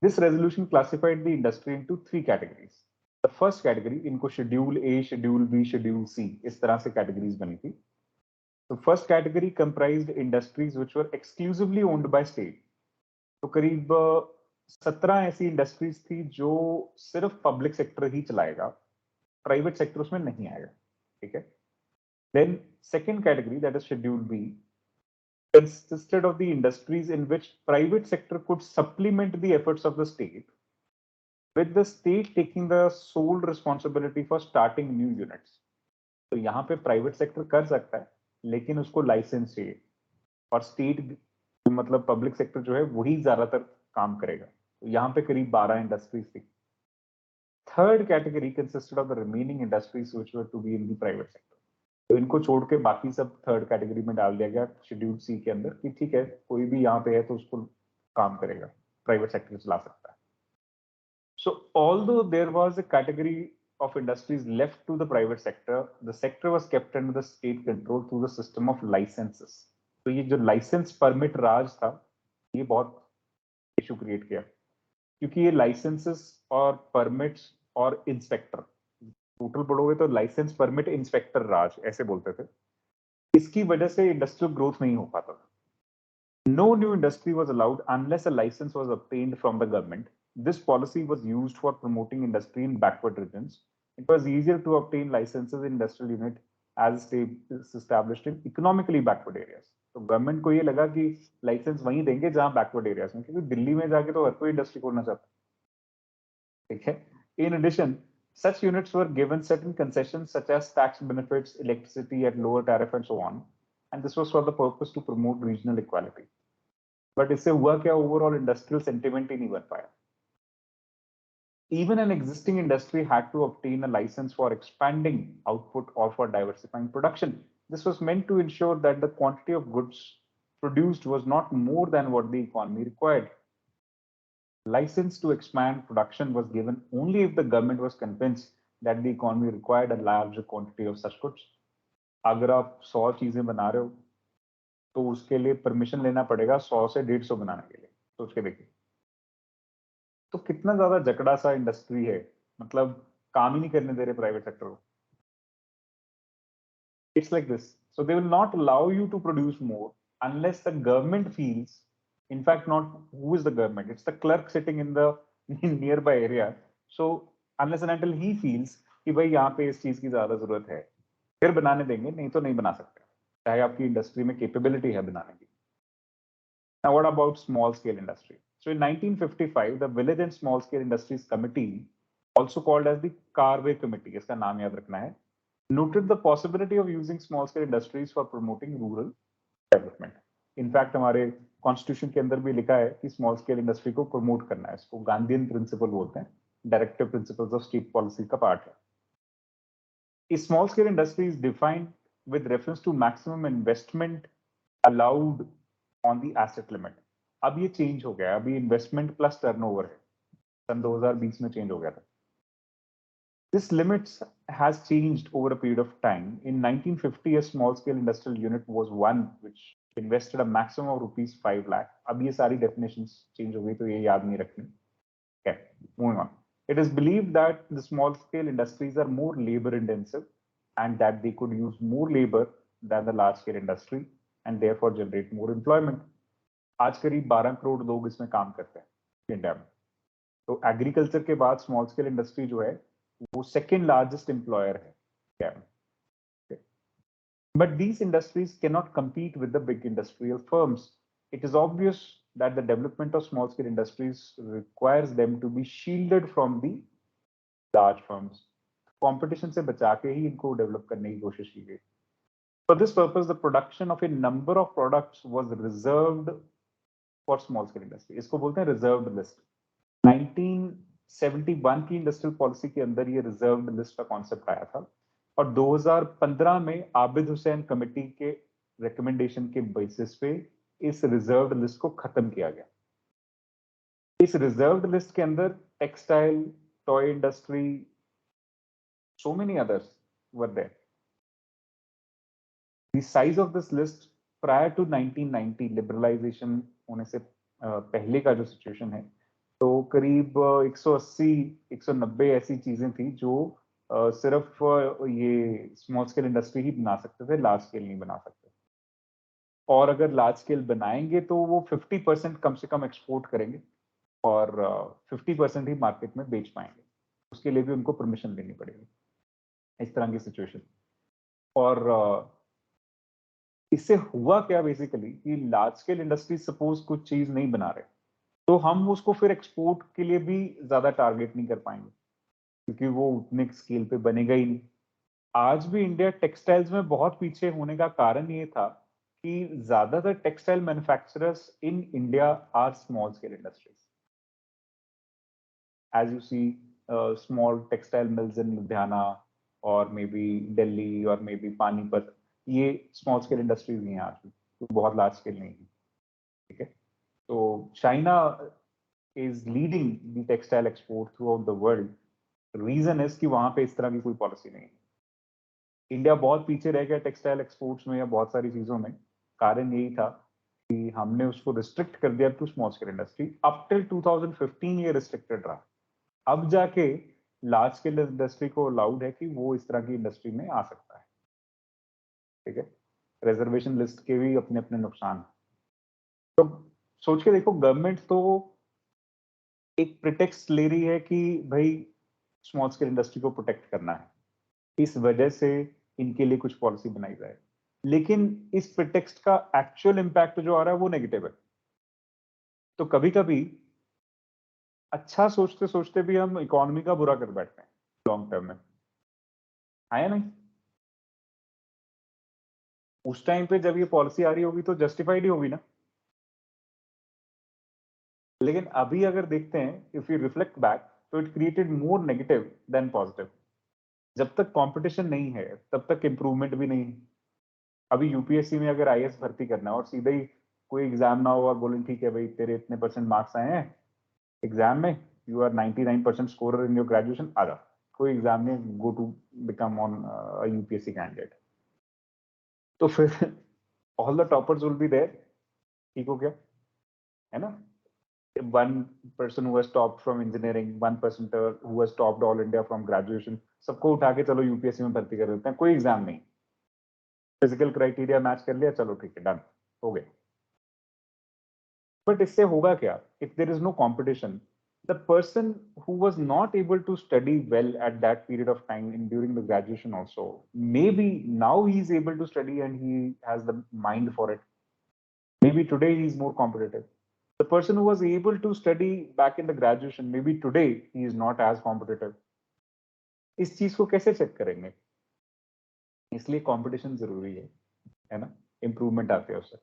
This resolution classified the industry into 3 categories. The first category, इनको Schedule A, Schedule B, Schedule C इस तरह से categories बनी थी. The first category comprised industries which were exclusively owned by state. तो करीब 17 ऐसी इंडस्ट्रीज थी जो सिर्फ पब्लिक सेक्टर ही चलाएगा, प्राइवेट सेक्टर उसमें नहीं आएगा. ठीक है. Then second category, that is schedule B, consisted of the industries in which private sector could supplement the efforts of the state, with the state taking the sole responsibility for starting new units. तो यहाँ पे private sector कर सकता है लेकिन उसको licence चाहिए और स्टेट मतलब पब्लिक सेक्टर जो है वही ज्यादातर काम करेगा. तो यहाँ पे करीब 12 इंडस्ट्रीज थी. Third category consisted of the remaining industries which were to be in the private sector. तो इनको छोड़ के बाकी सब थर्ड कैटेगरी में डाल दिया गया शेड्यूल सी के अंदर कि ठीक है कोई भी यहाँ पे है तो उसको काम करेगा, प्राइवेट सेक्टर चला सकता है. So although there was a category of industries left to the private sector, the sector was kept under the state control through the system of licenses. तो ये जो लाइसेंस परमिट राज था ये बहुत इशू क्रिएट किया क्योंकि ये लाइसेंसेस और परमिट्स और इंस्पेक्टर टोटल पढ़ोगे तो लाइसेंस परमिट इंस्पेक्टर राज ऐसे बोलते थे. इसकी वजह से इंडस्ट्रियल ग्रोथ नहीं हो पाता था. No new industry was allowed unless a license was obtained from the government. This policy was used for promoting industry in backward regions. It was easier to obtain licenses in industrial unit as established in economically backward areas. तो government को ये लगा कि licence वहीं देंगे जहां backward areas में, क्योंकि दिल्ली में जाके तो हर कोई इंडस्ट्री खोलना चाहता है, ठीक है. In addition, such units were given certain concessions such as tax benefits, electricity at lower tariff and so on, and this was for the purpose to promote regional equality. But इससे हुआ क्या, overall industrial sentiment ही नहीं बन पाया. Even an existing industry had to obtain a license for expanding output or for diversifying production. This was meant to ensure that the quantity of goods produced was not more than what the economy required. License to expand production was given only if the government was convinced that the economy required a larger quantity of such goods. अगर आप 100 चीजें बना रहे हो तो उसके लिए permission लेना पड़ेगा 100 से 150 बनाने के लिए. सोच के देखिए तो कितना ज्यादा जकड़ा सा इंडस्ट्री है, मतलब काम ही नहीं करने दे रहे प्राइवेट सेक्टर को. It's like this. So they will not allow you to produce more unless the government feels, in fact, not who is the government, it's the clerk sitting in the nearby area. So unless and until he feels कि भाई यहाँ पे इस चीज की ज्यादा जरूरत है, फिर बनाने देंगे, नहीं तो नहीं बना सकते, चाहे आपकी इंडस्ट्री में कैपेबिलिटी है बनाने की. Now what about small scale industry? So in 1955, the Village and Small Scale Industries Committee, also called as the Carway Committee, इसका नाम याद रखना है, noted the possibility of using small scale industries for promoting rural development. In fact, हमारे constitution के अंदर भी लिखा है कि स्मॉल स्केल इंडस्ट्री को प्रमोट करना है. इसको गांधीयन प्रिंसिपल बोलते हैं, directive principles of state policy का पार्ट है. A small scale industry is defined with reference to maximum investment allowed on the asset limit. अब ये चेंज हो गया, अभी इन्वेस्टमेंट प्लस टर्नओवर है, सन 2020 में चेंज हो गया था. This limits has changed over a period of time. In 1950, a small scale industrial unit was one which invested a maximum of rupees 5 lakh. अब ये सारी definitions change हो गई तो ये याद नहीं रखनी. Okay, moving on. It is believed that the small scale industries are more labor intensive and that they could use more labor than the large scale industry and therefore generate more employment. आज करीब 12 करोड़ लोग इसमें काम करते हैं India में. तो agriculture के बाद स्मॉल स्केल इंडस्ट्री जो है वो सेकेंड लार्जेस्ट एम्प्लॉयर है इंडिया में. But these industries cannot compete with the big industrial firms. It is obvious that the development of small scale industries requires them to be shielded from the large firms. Competition से बचा के ही इनको develop करने की कोशिश की गई. For this purpose, the production of a number of products was reserved for small scale industry. इसको बोलते हैं reserved list. 1971 की इंडस्ट्रियल पॉलिसी के अंदर ये रिजर्व्ड लिस्ट का कॉन्सेप्ट आया था और 2015 में आबिद हुसैन कमेटी के रिकमेंडेशन के बेसिस पे इस रिजर्व्ड लिस्ट को खत्म किया गया. इस रिजर्व्ड लिस्ट के अंदर textile, toy industry, so many others were there. The size of this list prior to 1990 liberalization होने से पहले का जो सिचुएशन है तो करीब 180 190 ऐसी चीजें थी जो सिर्फ ये स्मॉल स्केल इंडस्ट्री ही बना सकते थे, लार्ज स्केल नहीं बना सकते. और अगर लार्ज स्केल बनाएंगे तो वो 50% कम से कम एक्सपोर्ट करेंगे और 50% ही मार्केट में बेच पाएंगे. उसके लिए भी उनको परमिशन लेनी पड़ेगी. इस तरह की सिचुएशन. और इससे हुआ क्या बेसिकली कि लार्ज स्केल इंडस्ट्री सपोज कुछ चीज नहीं बना रहे तो हम उसको फिर एक्सपोर्ट के लिए भी ज्यादा टारगेट नहीं कर पाएंगे क्योंकि वो उतने स्केल पे बनेगा ही नहीं. आज भी इंडिया टेक्सटाइल्स में बहुत पीछे होने का कारण ये था कि ज्यादातर textile manufacturers in India are small scale industries. As you see small textile mills in Ludhiana और मे बी दिल्ली और मे बी पानीपत, ये स्मॉल स्केल इंडस्ट्रीज नहीं है आज भी, तो बहुत लार्ज स्केल नहीं है. ठीक है. तो China is leading the textile export throughout the world. Reason is कि वहां पे इस तरह की कोई पॉलिसी नहीं है. इंडिया बहुत पीछे रह गया टेक्सटाइल एक्सपोर्ट्स में या बहुत सारी चीजों में. कारण यही था कि हमने उसको रिस्ट्रिक्ट कर दिया to small scale industry. Up till 2015 ये रिस्ट्रिक्टेड रहा. अब जाके लार्ज स्केल इंडस्ट्री को अलाउड है कि वो इस तरह की इंडस्ट्री में आ सकता है. ठीक है. रिजर्वेशन लिस्ट के भी अपने अपने नुकसान. तो सोच के देखो, गवर्नमेंट तो एक प्रिटेक्स्ट ले रही है कि भाई स्मॉल स्केल इंडस्ट्री को प्रोटेक्ट करना है. इस वजह से इनके लिए कुछ पॉलिसी बनाई जाए, लेकिन इस प्रिटेक्स्ट का एक्चुअल इम्पैक्ट जो आ रहा है वो नेगेटिव है। तो कभी कभी अच्छा सोचते सोचते भी हम इकोनॉमी का बुरा कर बैठते हैं लॉन्ग टर्म में, है नहीं? उस टाइम पे जब ये पॉलिसी आ रही होगी तो जस्टिफाइड ही होगी ना, लेकिन अभी अगर देखते हैं, इफ यू रिफ्लेक्ट बैक, तो it created more negative than positive. जब तक कंपटीशन नहीं है तब तक इंप्रूवमेंट भी नहीं है। अभी यूपीएससी में अगर आईएएस भर्ती करना है और सीधा ही कोई एग्जाम ना हो और बोले ठीक है भाई तेरे इतने परसेंट मार्क्स आए हैं एग्जाम में, you are 99% scorer in your graduation, आ जा कोई एग्जाम में go to become on UPSC candidate, तो फिर all the toppers will be there, ठीक हो गया, है ना? One person who has topped from engineering, one person who has topped all India from graduation, सबको उठा के चलो यूपीएससी में भर्ती कर देते हैं, कोई एग्जाम नहीं, फिजिकल क्राइटेरिया मैच कर लिया, चलो ठीक है डन हो गए। बट इससे होगा क्या? If there is no competition, the person who was not able to study well at that period of time in during the graduation also, maybe now he is able to study and he has the mind for it, maybe today he is more competitive. The person who was able to study back in the graduation, maybe today he is not as competitive. इस चीज को कैसे check करेंगे? इसलिए competition जरूरी है ना? Improvement आते हैं उससे।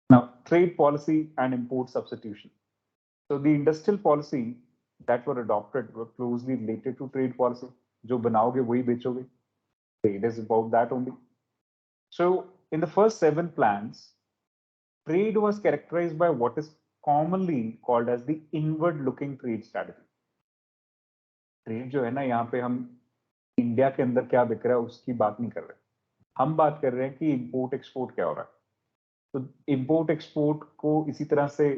Now, trade policy and import substitution. So the industrial policy that were adopted were closely related to trade policy. जो बनाओगे वही बेचोगे. Trade is about that only. So in the first 7 plans, trade was characterized by what is commonly called as the inward-looking trade strategy. Trade जो है ना, यहाँ पे हम India के अंदर क्या बिक रहा है उसकी बात नहीं कर रहे, हम बात कर रहे हैं कि इंपोर्ट एक्सपोर्ट क्या हो रहा है। तो इंपोर्ट एक्सपोर्ट को इसी तरह से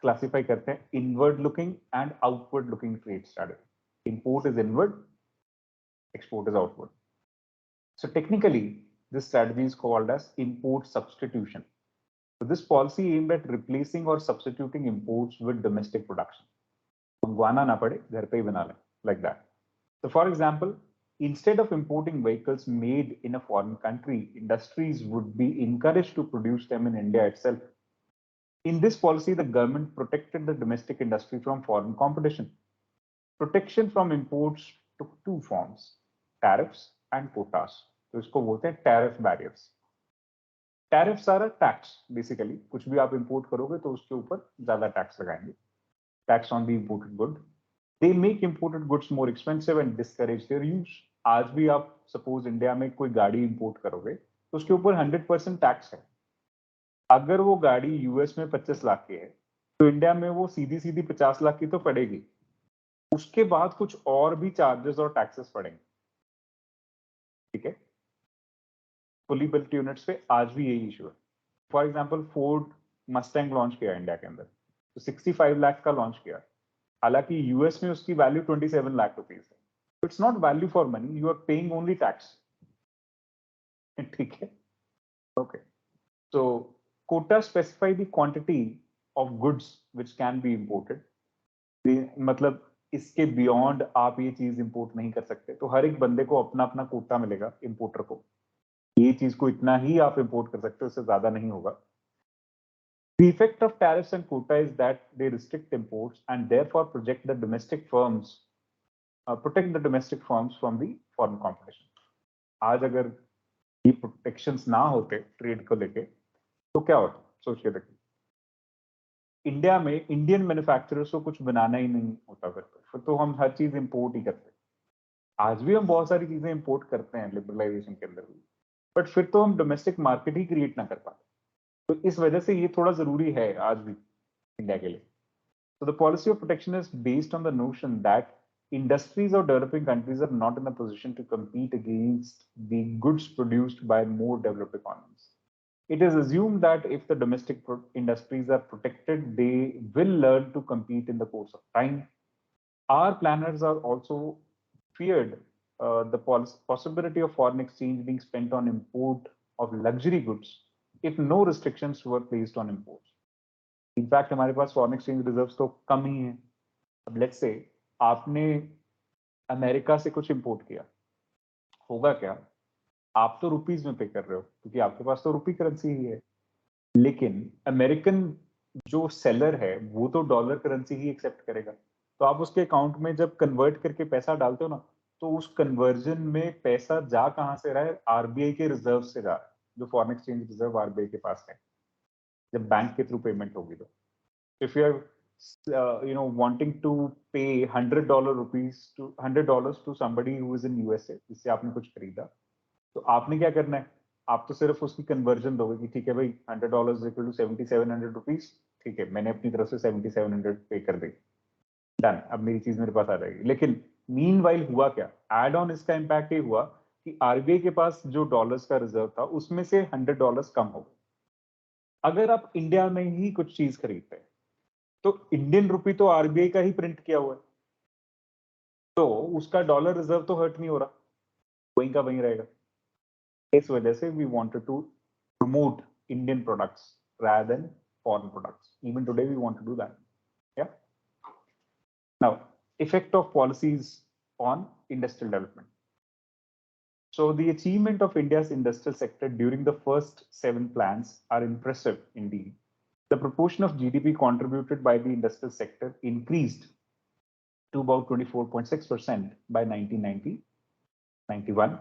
क्लासिफाई करते हैं, inward looking and outward looking trade strategy. Import is inward, export is outward. So technically this strategy is called as import substitution. So this policy aimed at replacing or substituting imports with domestic production. मंगवाना ना पड़े, घर पे ही बना लें, like that. So for example, instead of importing vehicles made in a foreign country, industries would be encouraged to produce them in India itself. In this policy, the government protected the domestic industry from foreign competition. Protection from imports took 2 forms, tariffs and quotas. तो इसको बोलते हैं tariff barriers. Tariffs are tax, basically कुछ भी आप import करोगे तो उसके ऊपर ज्यादा टैक्स लगाएंगे, tax on the imported good. They make imported goods more expensive and discourage their use. आज भी आप सपोज इंडिया में कोई गाड़ी इंपोर्ट करोगे तो उसके ऊपर 100% टैक्स है। अगर वो गाड़ी यूएस में 25 लाख की है तो इंडिया में वो सीधी सीधी 50 लाख की तो पड़ेगी, उसके बाद कुछ और भी चार्जेस और टैक्सेस पड़ेंगे, ठीक है? फुली बिल्ट यूनिट्स पे आज भी यही इशू है। For example Ford Mustang launch किया इंडिया के अंदर तो 65 लाख का लॉन्च किया, हालांकि यूएस में उसकी वैल्यू 27 लाख रुपीज है। It's not value for money, you are paying only tax, ठीक है? Okay, so quota specify the quantity of goods which can be imported. मतलब इसके बियॉन्ड आप ये चीज इंपोर्ट नहीं कर सकते, तो हर एक बंदे को अपना अपना कोटा मिलेगा, इंपोर्टर को ये चीज को इतना ही आप इंपोर्ट कर सकते हो, उससे ज्यादा नहीं होगा। The effect of tariffs and quota is that they restrict imports and therefore protect the domestic firms from the foreign competition. आज अगर ये प्रोटेक्शंस ना होते ट्रेड को लेके तो क्या होता, सोच के देखिए। इंडिया में इंडियन मैन्युफैक्चरर्स को कुछ बनाना ही नहीं होता, फिर तो हम हर चीज इंपोर्ट ही करते हैं। आज भी हम बहुत सारी चीजें इंपोर्ट करते हैं लिबरलाइजेशन के अंदर भी, बट फिर तो हम डोमेस्टिक मार्केट ही क्रिएट ना कर पाते। तो इस वजह से ये थोड़ा जरूरी है आज भी इंडिया के लिए। So the policy of protection is based on the notion that industries of developing countries are not in a position to compete against the goods produced by more developed economies. It is assumed that if the domestic industries are protected, they will learn to compete in the course of time. Our planners are also feared the possibility of foreign exchange being spent on import of luxury goods if no restrictions were placed on imports. In fact हमारे पास foreign exchange reserves तो कम ही है। अब let's say आपने America से कुछ import किया, होगा क्या आप तो रुपीज में पे कर रहे हो क्योंकि आपके पास तो रुपी करेंसी ही है, लेकिन अमेरिकन जो सेलर है वो तो डॉलर करेंसी ही एक्सेप्ट करेगा। तो आप उसके अकाउंट में जब कन्वर्ट करके पैसा डालते हो ना, तो उस कन्वर्जन में पैसा जा कहां से रहा है, आरबीआई के रिजर्व से जा रहा है, जो फॉरेन एक्सचेंज रिजर्व आरबीआई के पास है, जब बैंक के थ्रू पेमेंट होगी। तो if you are wanting to pay $100 to somebody who is in USA, जिससे आपने कुछ खरीदा, तो आपने क्या करना है, आप तो सिर्फ उसकी कन्वर्जन दोगे कि ठीक है भाई $100 इक्वल टू 7700 रुपीज, ठीक है मैंने अपनी तरफ से 7700 पे कर दी, डन, अब मेरी चीज मेरे पास आ जाएगी। लेकिन मीन वाइल हुआ क्या, एड ऑन इसका इम्पैक्ट ये हुआ कि आरबीआई के पास जो डॉलर्स का रिजर्व था उसमें से $100 कम हो गया। अगर आप इंडिया में ही कुछ चीज खरीदते हैं तो इंडियन रुपी तो आरबीआई का ही प्रिंट किया हुआ है, तो उसका डॉलर रिजर्व तो हर्ट नहीं हो रहा, वहीं का वहीं रहेगा। इस वजह से we wanted to promote Indian products rather than foreign products. Even today we want to do that. Yeah. Now, effect of policies on industrial development. So the achievement of India's industrial sector during the first 7 plans are impressive indeed. The proportion of GDP contributed by the industrial sector increased to about 24.6% by 1990-91.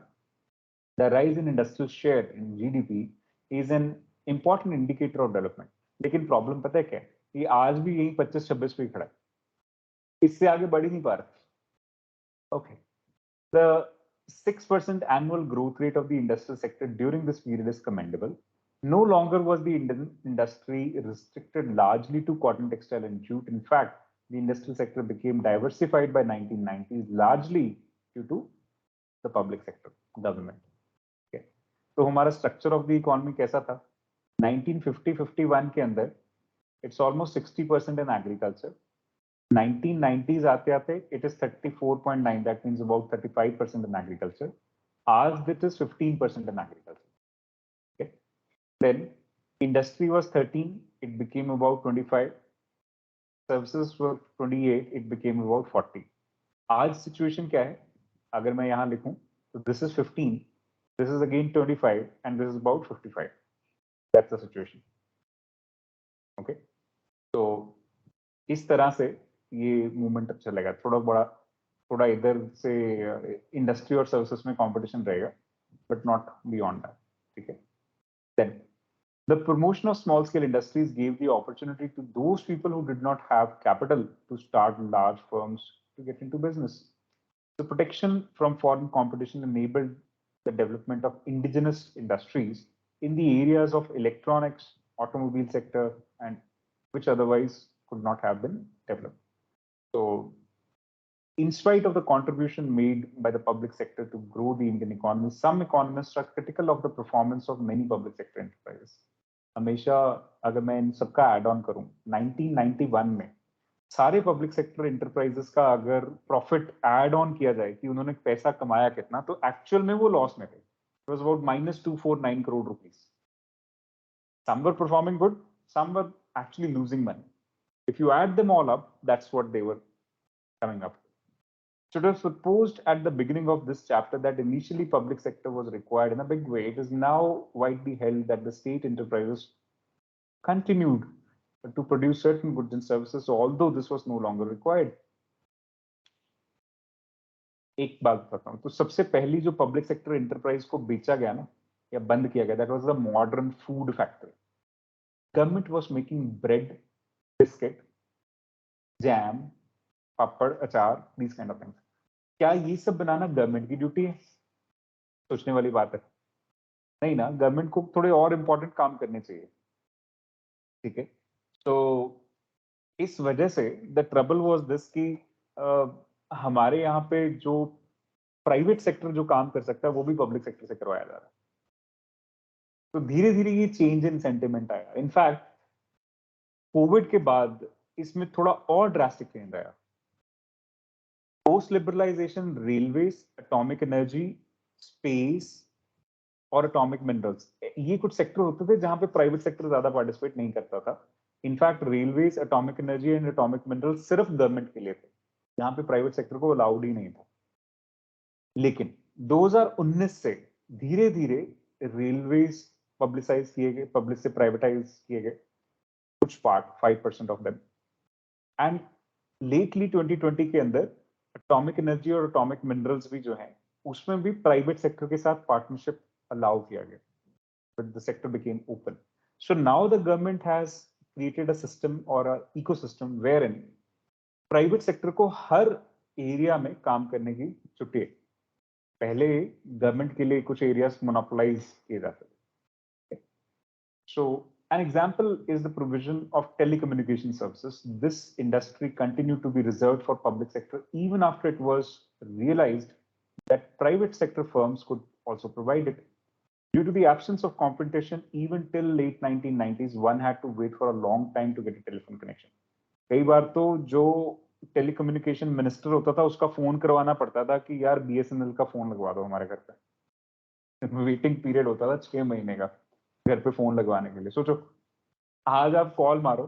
The rise in industrial share in GDP is an important indicator of development. लेकिन problem पता है क्या है, ये आज भी यही 25-26 पे खड़ा है, इससे आगे बढ़ ही नहीं पा रहा। Okay. The 6% annual growth rate of the industrial sector during this period is commendable. No longer was the Indian industry restricted largely to cotton, textile, and jute. In fact, the industrial sector became diversified by 1990s, largely due to the public sector, government. Okay. तो हमारा structure of the economy कैसा था, 1950-51 के अंदर it's almost 60% in agriculture, 1990s आते आते it is 34.9, that means about 35% in agriculture. As it is 15% in agriculture. Okay. Then industry was 13, it became about 25. Services were 28, it became about 40. आज situation क्या है, अगर मैं यहाँ लिखूं तो this is 15, this is again 25, and this is about 55. That's the situation. Okay. तो इस तरह से ये मूवमेंट अब चलेगा, थोड़ा इधर से इंडस्ट्री और सर्विसेज में कंपटीशन रहेगा, बट नॉट बियॉन्ड दैट। ठीक है। Then the promotion of small scale industries give the opportunity to those people who did not have capital to start large firms to get into business. The protection from foreign competition enabled the development of indigenous industries in the areas of electronics, automobile sector, and which otherwise could not have been developed. So, in spite of the contribution made by the public sector to grow the Indian economy, some economists are critical of the performance of many public sector enterprises. हमेशा अगर मैं इन सबका add on करूं, 1991 में सारे public sector enterprises का अगर profit add on किया जाए कि उन्होंने पैसा कमाया कितना, तो एक्चुअल में वो लॉस में थे। It was about -249 crore rupees. Some were performing good, some were actually losing money. If you add them all up, that's what they were coming up with. So it was supposed at the beginning of this chapter that initially public sector was required in a big way. It is now widely held that the state enterprises continued to produce certain goods and services, although this was no longer required. एक बात बताता हूँ, तो सबसे पहली जो public sector enterprise को बेचा गया ना या बंद किया गया, that was the modern food factory. Government was making bread, biscuit, jam, papad, achar, these kind of things. क्या ये सब बनाना गवर्नमेंट की ड्यूटी है? सोचने वाली बात है. नहीं ना, गवर्नमेंट को थोड़े और इंपॉर्टेंट काम करने चाहिए. ठीक है. तो इस वजह से द ट्रबल वाज दिस कि हमारे यहाँ पे जो प्राइवेट सेक्टर जो काम कर सकता है वो भी पब्लिक सेक्टर से करवाया जा रहा है. तो धीरे धीरे ये चेंज इन सेंटिमेंट आया. इनफैक्ट कोविड के बाद इसमें थोड़ा और ड्रास्टिक चेंज आया. Post liberalisation, railways, atomic energy, space और एटॉमिक मिनरल्स, ये कुछ सेक्टर होते थे जहां पे प्राइवेट सेक्टर ज्यादा पार्टिसिपेट नहीं करता था. In fact railways, atomic energy and atomic minerals सिर्फ गवर्नमेंट के लिए थे, जहां पे प्राइवेट सेक्टर को अलाउड ही नहीं था. लेकिन 2019 से धीरे धीरे रेलवेज पब्लिसाइज किए गए, पब्लिक से प्राइवेटाइज किए गए कुछ part, 5% of them, and lately 2020 के अंदर एटॉमिक एनर्जी और एटॉमिक मिनरल्स भी जो हैं उसमें भी प्राइवेट सेक्टर के साथ पार्टनरशिप अलाउ किया गया, but the sector became open. So now the government has created a system or a ecosystem wherein private sector को हर एरिया में काम करने की छुट्टी है। पहले गवर्नमेंट के लिए कुछ एरियाज मोनोपोलाइज किए जाते थे। So an example is the provision of telecommunication services. This industry continued to be reserved for public sector even after it was realized that private sector firms could also provide it. Due to the absence of competition, even till late 1990s, one had to wait for a long time to get a telephone connection. कई बार तो जो telecommunication minister होता था उसका phone करवाना पड़ता था कि यार बीएसएनएल का फोन लगवा दो हमारे घर पे। वेटिंग पीरियड होता था 6 महीने का घर पे फोन लगवाने के लिए। सोचो आज आप कॉल मारो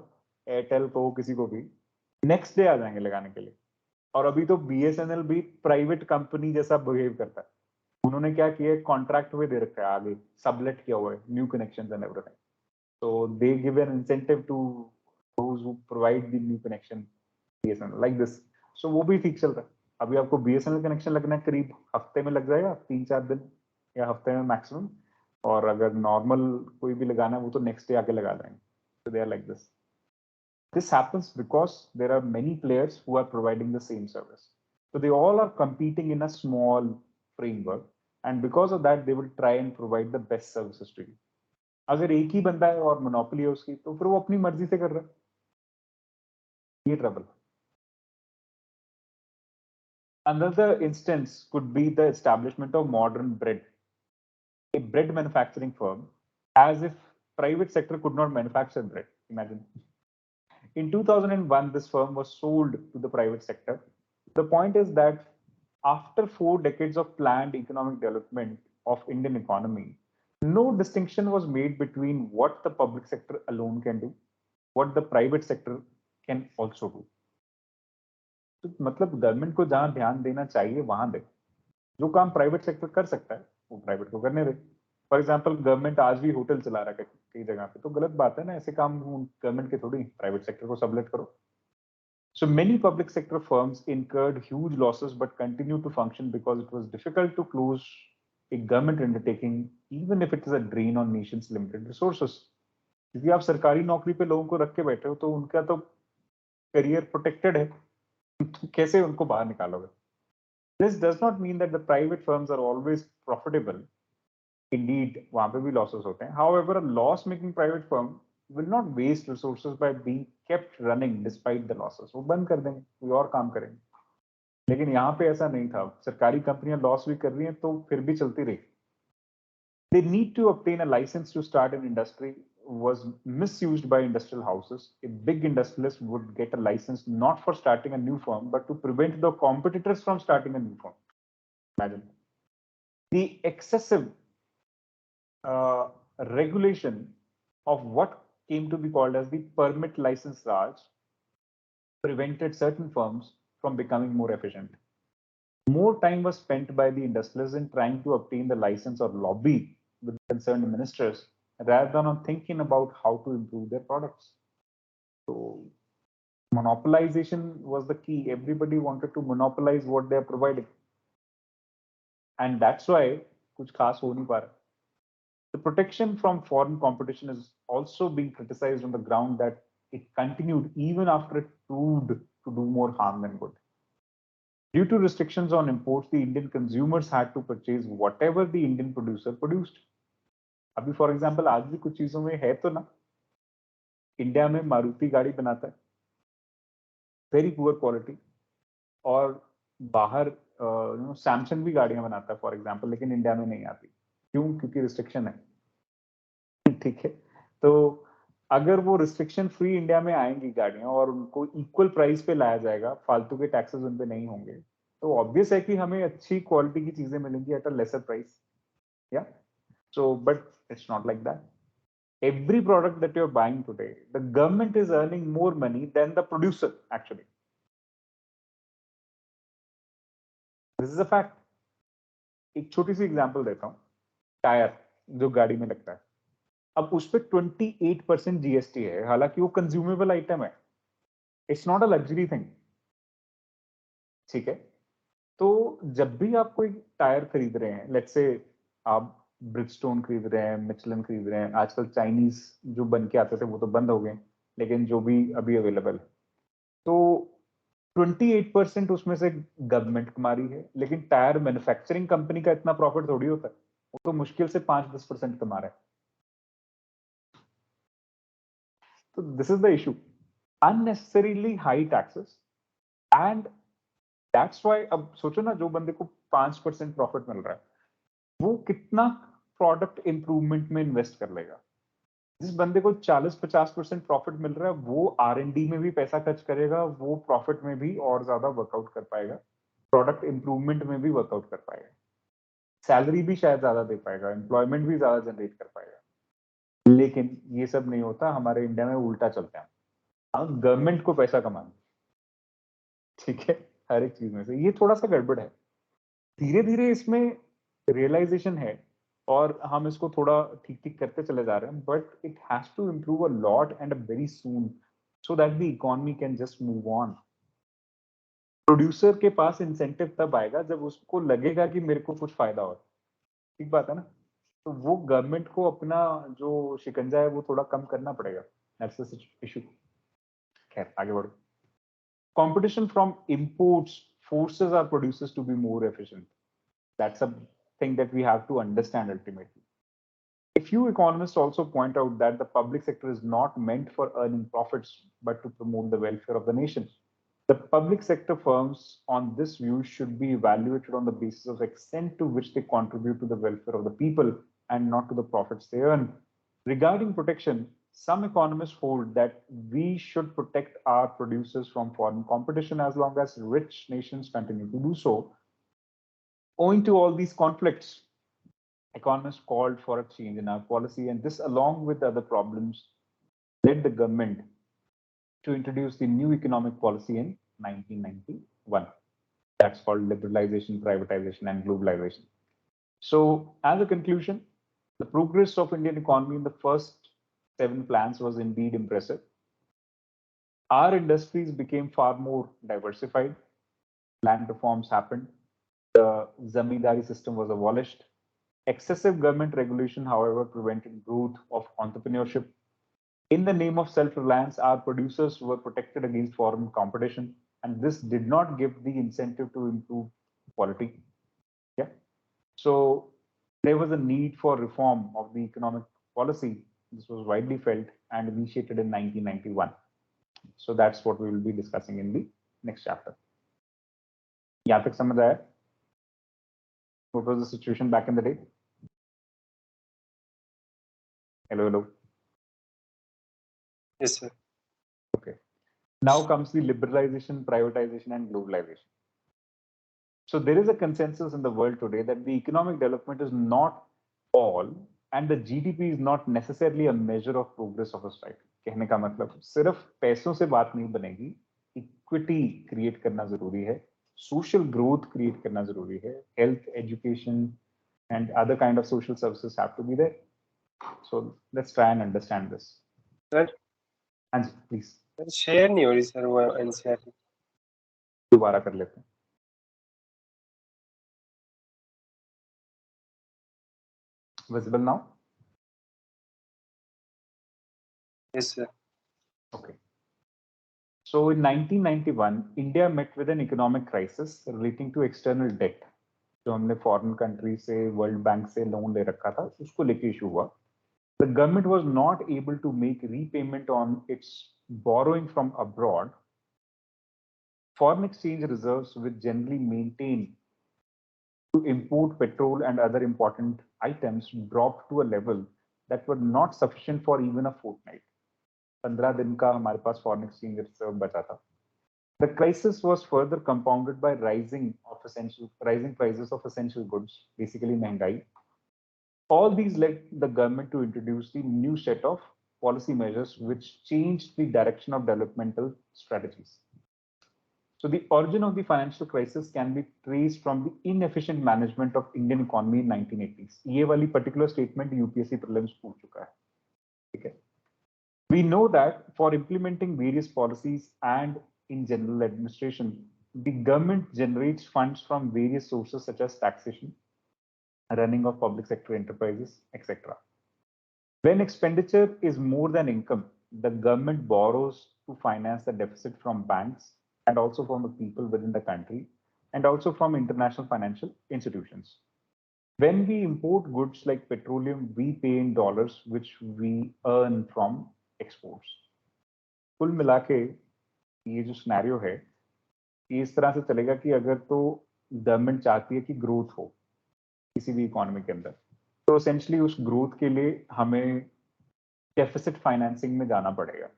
एयरटेल को, किसी को भी, नेक्स्ट डे आ जाएंगे लगाने के लिए। और अभी तो बीएसएनएल भी प्राइवेट कंपनी जैसा बिहेव करता है। उन्होंने क्या किया है, कॉन्ट्रैक्ट हुए दे रखा है, आगे सबलेट किया हुआ है, new connections and everything. So they give an incentive to those who provide the new connection BSNL like this. So वो भी ठीक चल रहा है। अभी आपको बीएसएनएल कनेक्शन लगना है करीब हफ्ते में लग जाएगा, 3-4 दिन या हफ्ते में मैक्सिमम। और अगर नॉर्मल कोई भी लगाना है वो तो नेक्स्ट डे आके लगा देंगे। So they are like this. This happens because there are many players who are providing the same service. So they all are competing in a small framework, and because of that they will try and provide the best services to you. अगर एक ही बंदा है और monopoly है उसकी, तो फिर वो अपनी मर्जी से कर रहा है, ये trouble. Another instance could be the establishment of modern bread, a bread manufacturing firm, as if private sector could not manufacture bread. Imagine. In 2001, this firm was sold to the private sector. The point is that after 4 decades of planned economic development of Indian economy, no distinction was made between what the public sector alone can do, what the private sector can also do. तो मतलब government को जहां ध्यान देना चाहिए वहां दे, जो काम प्राइवेट सेक्टर कर सकता है वो प्राइवेट को करने दे। फॉर एग्जांपल गवर्नमेंट आज भी होटल चला रहा है कई जगह पे, तो गलत बात है ना, ऐसे काम गवर्नमेंट के थोड़ी, प्राइवेट सेक्टर को सबलेट करो। So many public sector firms incurred huge losses but continued to function because it was difficult to close a government undertaking, even if it is a drain on nation's limited resources. क्योंकि आप सरकारी नौकरी पे लोगों को रख के बैठे हो तो उनका तो करियर प्रोटेक्टेड है, तो कैसे उनको बाहर निकालोगे? This does not mean that the private firms are always profitable. Indeed, वहां पे भी losses होते हैं. However, a loss-making private firm will not waste resources by being kept running despite the losses. वो बंद कर देंगे, कोई और काम करेंगे। लेकिन यहाँ पे ऐसा नहीं था, सरकारी कंपनियां लॉस भी कर रही हैं तो फिर भी चलती रही। They need to obtain a license to start an industry was misused by industrial houses. A big industrialist would get a license not for starting a new firm, but to prevent the competitors from starting a new firm. Imagine. The excessive regulation of what came to be called as the permit license Raj prevented certain firms from becoming more efficient. More time was spent by the industrialists in trying to obtain the license or lobby with concerned ministers rather than on thinking about how to improve their products. So monopolization was the key. Everybody wanted to monopolize what they are providing. And that's why kuch khas ho nahi pa raha. The protection from foreign competition is also being criticized on the ground that it continued even after it proved to do more harm than good. Due to restrictions on imports, the Indian consumers had to purchase whatever the Indian producer produced. अभी for example आज भी कुछ चीजों में है तो ना, India में मारुति गाड़ी बनाता है, वेरी पुअर क्वालिटी, और बाहर सैमसंग भी गाड़ियां बनाता है फॉर एग्जाम्पल, लेकिन इंडिया में नहीं आती। क्यों? क्योंकि रिस्ट्रिक्शन है। ठीक है, तो अगर वो रिस्ट्रिक्शन फ्री इंडिया में आएंगी गाड़ियां और उनको इक्वल प्राइस पे लाया जाएगा, फालतू के टैक्सेस उन पे नहीं होंगे, तो ऑब्वियस है कि हमें अच्छी क्वालिटी की चीजें मिलेंगी एट अ लेसर प्राइस। या so but it's not like that. Every product that you're buying today, the government is earning more money than the producer actually. This is a fact. एक छोटी सी example देता हूं. Tyre जो गाड़ी में लगता है, अब उस पर 28% जीएसटी है, हालांकि वो कंज्यूमेबल आइटम है, it's not a luxury thing. ठीक है, तो जब भी आप कोई टायर खरीद रहे हैं, लेट्स से आप ब्रिजस्टोन खरीद रहे हैं, मिचलन खरीद रहे हैं, आजकल चाइनीज जो बन के आते थे वो तो बंद हो गए, लेकिन जो भी अभी अवेलेबल है, तो 28% उसमें से गवर्नमेंट कमा रही है, लेकिन टायर मैन्युफैक्चरिंग कंपनी का इतना प्रॉफिट थोड़ी होता है, वो तो मुश्किल से 5-10% कमा रहा है। तो this is the issue, unnecessarily high taxes, and that's why अब सोचो ना, जो बंदे को 5% प्रॉफिट मिल रहा है, वो कितना प्रोडक्ट इंप्रूवमेंट में इन्वेस्ट कर लेगा। जिस बंदे को 40-50% प्रॉफिट मिल रहा है, वो R&D में भी पैसा खर्च करेगा, वो प्रॉफिट में भी और ज्यादा वर्कआउट कर पाएगा, प्रोडक्ट इंप्रूवमेंट में भी वर्कआउट कर पाएगा, सैलरी भी शायद ज्यादा दे पाएगा, एम्प्लॉयमेंट भी ज्यादा जनरेट कर पाएगा। लेकिन ये सब नहीं होता, हमारे इंडिया में उल्टा चलता है, हम गवर्नमेंट को पैसा कमाना, ठीक है, हर एक चीज में से ये थोड़ा सा गड़बड़ है। धीरे धीरे इसमें रियलाइजेशन है और हम इसको थोड़ा ठीक ठीक करते चले जा रहे हैं, but it has to improve a lot and very soon, so that the economy can just move on. Producer के पास इंसेंटिव तब आएगा जब उसको लगेगा कि मेरे को कुछ फायदा हो, ठीक बात है ना। तो वो गवर्नमेंट को अपना जो शिकंजा है वो थोड़ा कम करना पड़ेगा, दैट्स द इशू। खैर आगे बढ़ो। Competition from imports forces our producers to be more efficient. That's a thing that we have to understand ultimately. A few economists also point out that the public sector is not meant for earning profits, but to promote the welfare of the nation. The public sector firms on this view should be evaluated on the basis of the extent to which they contribute to the welfare of the people and not to the profits they earn. Regarding protection, some economists hold that we should protect our producers from foreign competition as long as rich nations continue to do so. Owing to all these conflicts, economists called for a change in our policy, and this, along with other problems, led the government to introduce the new economic policy in 1991. That's called liberalization, privatization, and globalization. So, as a conclusion, the progress of Indian economy in the first 7 plans was indeed impressive. Our industries became far more diversified. Land reforms happened. The zamindari system was abolished. Excessive government regulation, however, prevented growth of entrepreneurship. In the name of self-reliance, our producers were protected against foreign competition, and this did not give the incentive to improve quality. Yeah. So there was a need for reform of the economic policy. This was widely felt and initiated in 1991. So that's what we will be discussing in the next chapter. यहाँ तक समझ आया? What was the situation back in the day? Hello, hello. Yes, sir. Okay. Now comes the liberalization, privatization, and globalization. So there is a consensus in the world today that the economic development is not all, and the GDP is not necessarily a measure of progress of a society. कहने का मतलब सिर्फ पैसों से बात नहीं बनेगी, equity create करना जरूरी है, सोशल ग्रोथ क्रिएट करना जरूरी है, health, education and other kind of social services have to be there. So let's try and understand this. Sir, And please share नहीं हो रही सर वो एनसीईआरटी। दोबारा कर लेते हैं. Visible now? Yes, sir. Okay. So in 1991, India met with an economic crisis relating to external debt. जो हमने फॉरेन कंट्री से, वर्ल्ड बैंक से लोन ले रखा था, उसको लेके इशू हुआ. The government was not able to make repayment on its borrowing from abroad. Foreign exchange reserves, which generally maintain to import petrol and other important items, dropped to a level that were not sufficient for even a fortnight. 15 दिन का हमारे पास foreign exchange reserve बचा था. The crisis was further compounded by rising prices of essential goods, basically महंगाई. All these led the government to introduce the new set of policy measures which changed the direction of developmental strategies. So the origin of the financial crisis can be traced from the inefficient management of Indian economy in 1980s. ये वाली particular statement UPSC prelims पूछ चुका है, ठीक है? We know that for implementing various policies and in general administration, the government generates funds from various sources such as taxation, running of public sector enterprises, etc. When expenditure is more than income, the government borrows to finance the deficit from banks and also from the people within the country and also from international financial institutions. When we import goods like petroleum, we pay in dollars, which we earn from exports. कुल मिला के ये जो scenario है, ये इस तरह से चलेगा कि अगर तो गवर्नमेंट चाहती है कि ग्रोथ हो किसी भी इकोनॉमी के अंदर, तो एसेंशियली उस ग्रोथ के लिए हमें डेफिसिट फाइनेंसिंग में जाना पड़ेगा.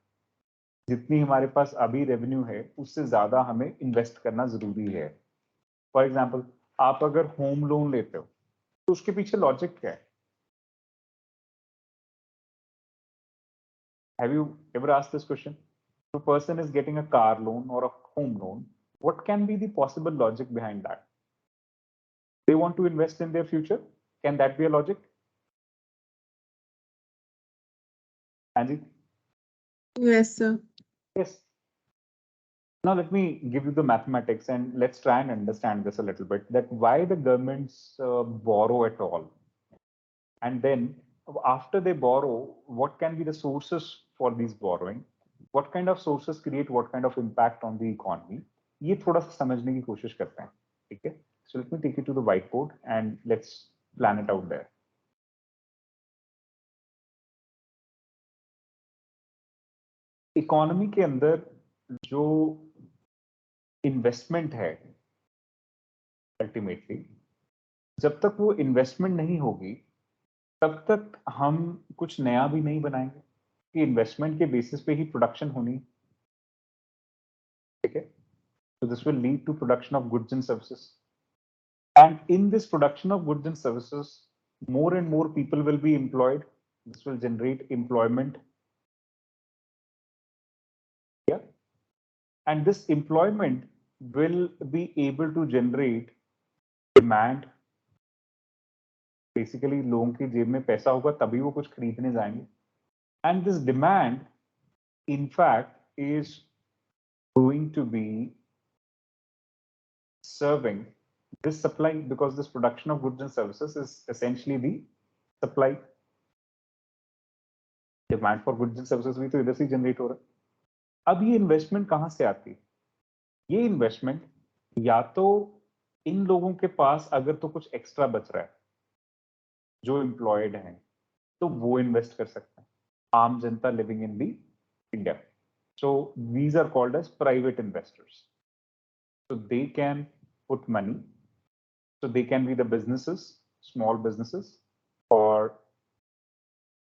जितनी हमारे पास अभी रेवेन्यू है उससे ज्यादा हमें इन्वेस्ट करना जरूरी है. फॉर एग्जांपल, आप अगर होम लोन लेते हो तो उसके पीछे लॉजिक क्या है? Have you ever asked this question? If a person is getting a car loan or a home loan, what can be the possible logic behind that? They want to invest in their future. Can that be a logic? Angie? Yes, sir. Yes. Now let me give you the mathematics and let's try and understand this a little bit, that why the governments borrow at all. And then after they borrow, what can be the sources for these borrowing? What kind of sources create what kind of impact on the economy? ये थोड़ा सा समझने की कोशिश करते हैं, ठीक है? So let me take you to the whiteboard and let's plan it out there. Economy के अंदर जो इन्वेस्टमेंट है, अल्टीमेटली जब तक वो इन्वेस्टमेंट नहीं होगी तब तक हम कुछ नया भी नहीं बनाएंगे कि इन्वेस्टमेंट के बेसिस पे ही प्रोडक्शन होनी, ठीक है? So this will lead to production of goods and services, and in this production of goods and services, more and more people will be employed. This will generate employment, yeah, and this employment will be able to generate demand. Basically, लोगों की जेब में पैसा होगा तभी वो कुछ खरीदने जाएंगे, and this demand, in fact, is going to be serving this supply, because this production of goods and services is essentially the supply. Demand for goods and services भी तो इधर से जनरेट हो रहा है. अब ये इन्वेस्टमेंट कहाँ से आती है? ये इन्वेस्टमेंट या तो इन लोगों के पास अगर तो कुछ एक्स्ट्रा बच रहा है जो एम्प्लॉयड हैं तो वो इन्वेस्ट कर सकते हैं, आम जनता living in the India. So these are called as private investors. So they can put money. So they can be the businesses, small businesses, or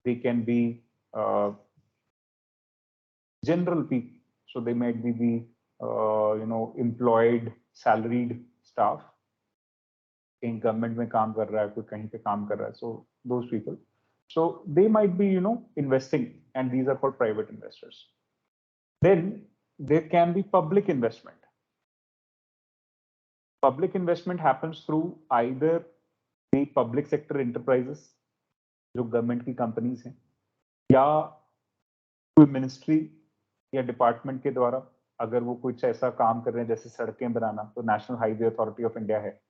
they can be general people. So they might be the employed, salaried staff. कहीं government में काम कर रहा है, कोई कहीं पे काम कर रहा है. So those people. So they might be investing, and these are called private investors. Then there can be public investment. Public investment happens through either the public sector enterprises, जो गवर्नमेंट की कंपनीज हैं, या कोई ministry या department के द्वारा अगर वो कुछ ऐसा काम कर रहे हैं जैसे सड़कें बनाना, तो national highway authority of India है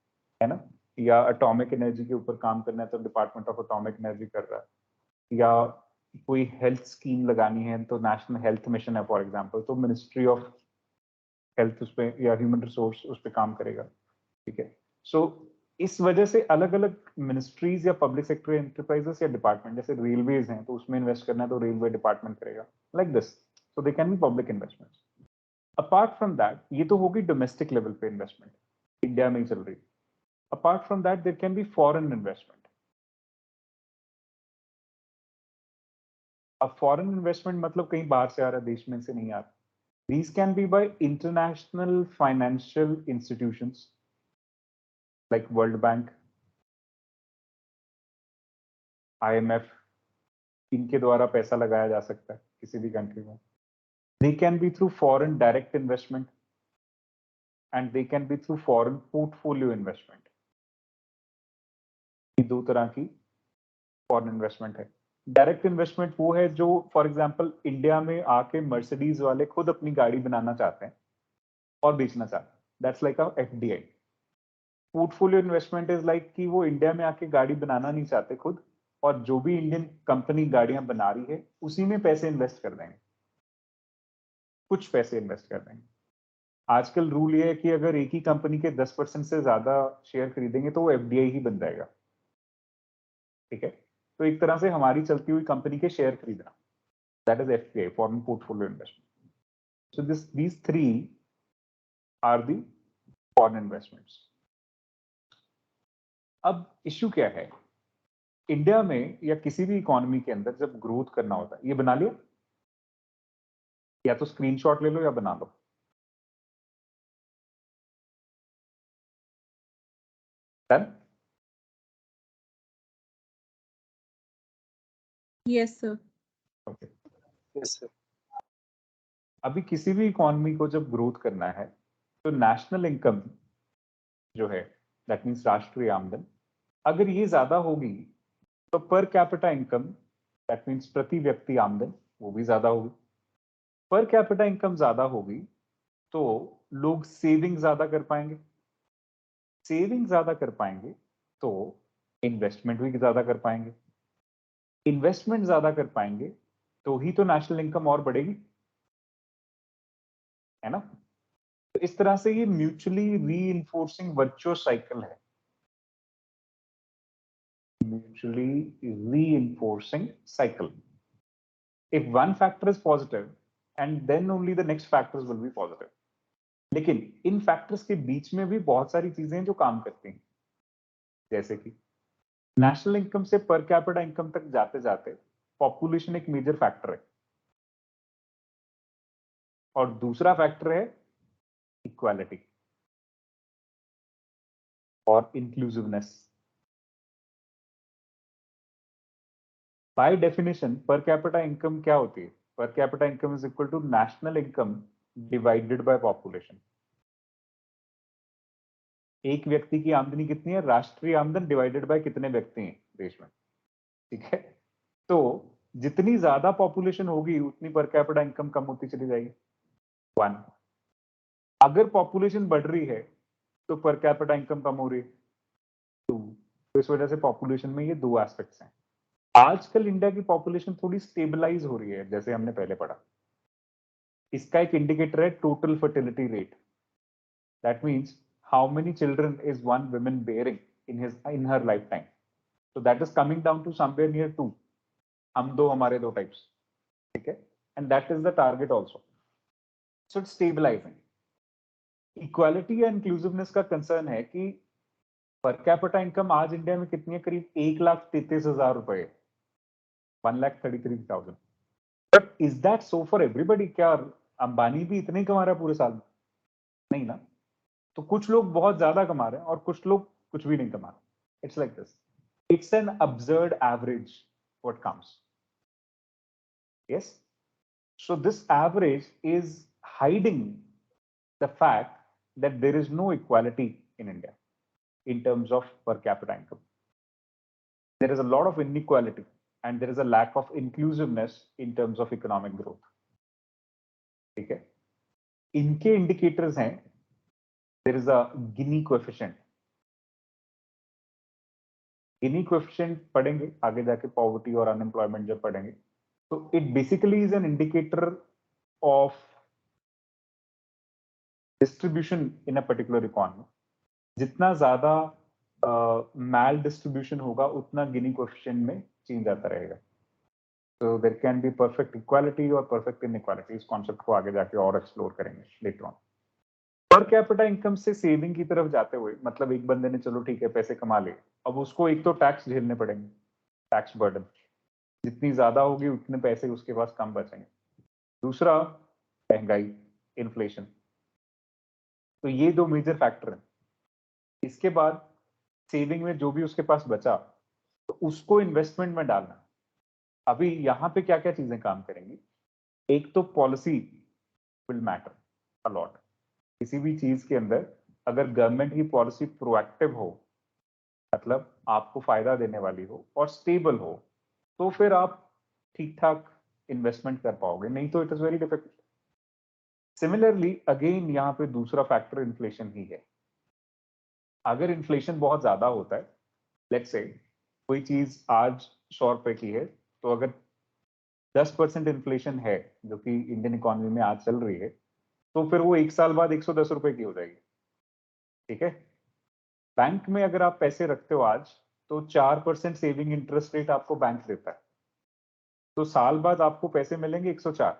ना, या एटॉमिक एनर्जी के ऊपर काम करना है तो डिपार्टमेंट ऑफ एटॉमिक एनर्जी कर रहा है, या कोई हेल्थ स्कीम लगानी है तो नेशनल हेल्थ मिशन है फॉर एग्जांपल, तो मिनिस्ट्री ऑफ हेल्थ उस पर या ह्यूमन रिसोर्स उस पर काम करेगा, ठीक है? सो इस वजह से अलग अलग मिनिस्ट्रीज या पब्लिक सेक्टर एंटरप्राइजेस या डिपार्टमेंट, जैसे रेलवेज हैं तो उसमें इन्वेस्ट करना है तो रेलवे डिपार्टमेंट करेगा, like this. So they can be public investments. Apart from that, ये तो होगी डोमेस्टिक लेवल पे इन्वेस्टमेंट, इंडिया में ही चल रही. Apart from that there can be foreign investment. अब फॉरेन इन्वेस्टमेंट मतलब कहीं बाहर से आ रहा है, देश में से नहीं आ रहा. These can be by international financial institutions like World Bank, IMF. इनके द्वारा पैसा लगाया जा सकता है किसी भी कंट्री में. They can be through foreign direct investment. And they can B through foreign portfolio investment. ये दो तरह की फॉरेन इन्वेस्टमेंट है। डायरेक्ट इन्वेस्टमेंट वो है जो फॉर एग्जांपल इंडिया में आके मर्सिडीज वाले खुद अपनी गाड़ी बनाना चाहते हैं और बेचना चाहते हैं, that's like a FDI. Portfolio investment is like कि वो इंडिया में आके गाड़ी बनाना नहीं चाहते खुद, और जो भी इंडियन कंपनी गाड़ियां बना रही है उसी में पैसे इन्वेस्ट कर देंगे, कुछ पैसे इन्वेस्ट कर देंगे। आजकल रूल ये है कि अगर एक ही कंपनी के 10% से ज्यादा शेयर खरीदेंगे तो वो एफडीआई ही बन जाएगा। ठीक है, तो एक तरह से हमारी चलती हुई कंपनी के शेयर खरीदना, that is FDI, foreign portfolio investment. So these three are the foreign investments. अब इश्यू क्या है इंडिया में या किसी भी इकोनॉमी के अंदर जब ग्रोथ करना होता है, ये बना लिया, या तो स्क्रीनशॉट ले लो या बना लो। Done? Yes, sir. Okay. Yes, sir. अभी किसी भी इकोनॉमी को जब ग्रोथ करना है तो नेशनल इनकम जो है, दैट मीन्स राष्ट्रीय आमदन, अगर ये ज्यादा होगी तो पर कैपिटा इनकम, दैट मीन्स प्रति व्यक्ति आमदन, वो भी ज्यादा होगी। पर कैपिटा इनकम ज्यादा होगी तो लोग सेविंग ज्यादा कर पाएंगे, सेविंग ज्यादा कर पाएंगे तो इन्वेस्टमेंट भी ज्यादा कर पाएंगे, इन्वेस्टमेंट ज्यादा कर पाएंगे तो ही तो नेशनल इनकम और बढ़ेगी, है ना? तो इस तरह से ये म्यूचुअली रीइंफोर्सिंग वर्चुअस साइकिल है, mutually reinforcing cycle. If one factor is positive and then only the next factors will be positive. लेकिन इन फैक्टर्स के बीच में भी बहुत सारी चीजें जो काम करती हैं, जैसे कि नेशनल इनकम से पर कैपिटा इनकम तक जाते जाते पॉपुलेशन एक मेजर फैक्टर है, और दूसरा फैक्टर है इक्वालिटी और inclusiveness. By definition per capita income क्या होती है? Per capita income is equal to national income divided by population. एक व्यक्ति की आमदनी कितनी है? राष्ट्रीय आमदन डिवाइडेड बाय कितने व्यक्ति हैं देश में। ठीक है, तो जितनी ज्यादा पॉपुलेशन होगी उतनी पर कैपिटा इनकम कम होती चली जाएगी, 1। अगर पॉपुलेशन बढ़ रही है तो पर कैपिटा इनकम कम हो रही है, 2। तो इस वजह से पॉपुलेशन में ये दो एस्पेक्ट्स हैं। आजकल इंडिया की पॉपुलेशन थोड़ी स्टेबलाइज हो रही है, जैसे हमने पहले पढ़ा। इसका एक इंडिकेटर है total fertility rate, that means how many children is one woman bearing in her life time. So that is coming down to somewhere near 2, हम दो, हमारे दो टाइप्स। ठीक है, and that is the target also. So it's stabilising. Equality या inclusiveness का concern है कि पर कैपिटा इनकम आज इंडिया में कितनी है? करीब 1,33,000 रुपए, 1,33,000। But is that so for everybody? क्या अंबानी भी इतने ही कमा रहा है पूरे साल में? नहीं ना। तो कुछ लोग बहुत ज्यादा कमा रहे हैं और कुछ लोग कुछ भी नहीं कमा रहे। It's like this, it's an absurd average what comes. Yes, so this average is hiding the fact that there is no equality in India in terms of per capita income. There is a lot of inequality and there is a lack of inclusiveness in terms of economic growth. ठीक है, इनके indicators हैं, there is a Gini coefficient. Gini coefficient पढ़ेंगे आगे जाके, poverty और unemployment जब पढ़ेंगे, तो it basically is an indicator of distribution in a particular economy. जितना ज्यादा मैल डिस्ट्रीब्यूशन होगा उतना गिनी कोएफिशिएंट में चेंज आता रहेगा। तो there can be perfect equality और परफेक्ट इनइक्वालिटी। इस कॉन्सेप्ट को आगे जाके और एक्सप्लोर करेंगे later on. Per capita income से सेविंग की तरफ जाते हुए, मतलब एक बंदे ने चलो ठीक है पैसे कमा लिए, अब उसको एक तो टैक्स झेलने पड़ेंगे, टैक्स बर्डन जितनी ज्यादा होगी उतने पैसे उसके पास कम बचेंगे। दूसरा महंगाई, इन्फ्लेशन। तो ये दो मेजर फैक्टर हैं। इसके बाद सेविंग में जो भी उसके पास बचा तो उसको इन्वेस्टमेंट में डालना। अभी यहाँ पे क्या क्या चीजें काम करेंगी? एक तो policy will matter a lot. किसी भी चीज के अंदर अगर गवर्नमेंट की पॉलिसी प्रोएक्टिव हो, मतलब आपको फायदा देने वाली हो और स्टेबल हो, तो फिर आप ठीक ठाक इन्वेस्टमेंट कर पाओगे, नहीं तो it is very difficult. Similarly again यहाँ पे दूसरा फैक्टर इन्फ्लेशन ही है। अगर इन्फ्लेशन बहुत ज्यादा होता है, लेट्स से कोई चीज आज 100 रुपए की है, तो अगर 10% इन्फ्लेशन है जो कि इंडियन इकोनॉमी में आज चल रही है, तो फिर वो 1 साल बाद 110 रुपए की हो जाएगी। ठीक है, बैंक में अगर आप पैसे रखते हो आज, तो 4% सेविंग इंटरेस्ट रेट आपको बैंक देता है, तो साल बाद आपको पैसे मिलेंगे 104।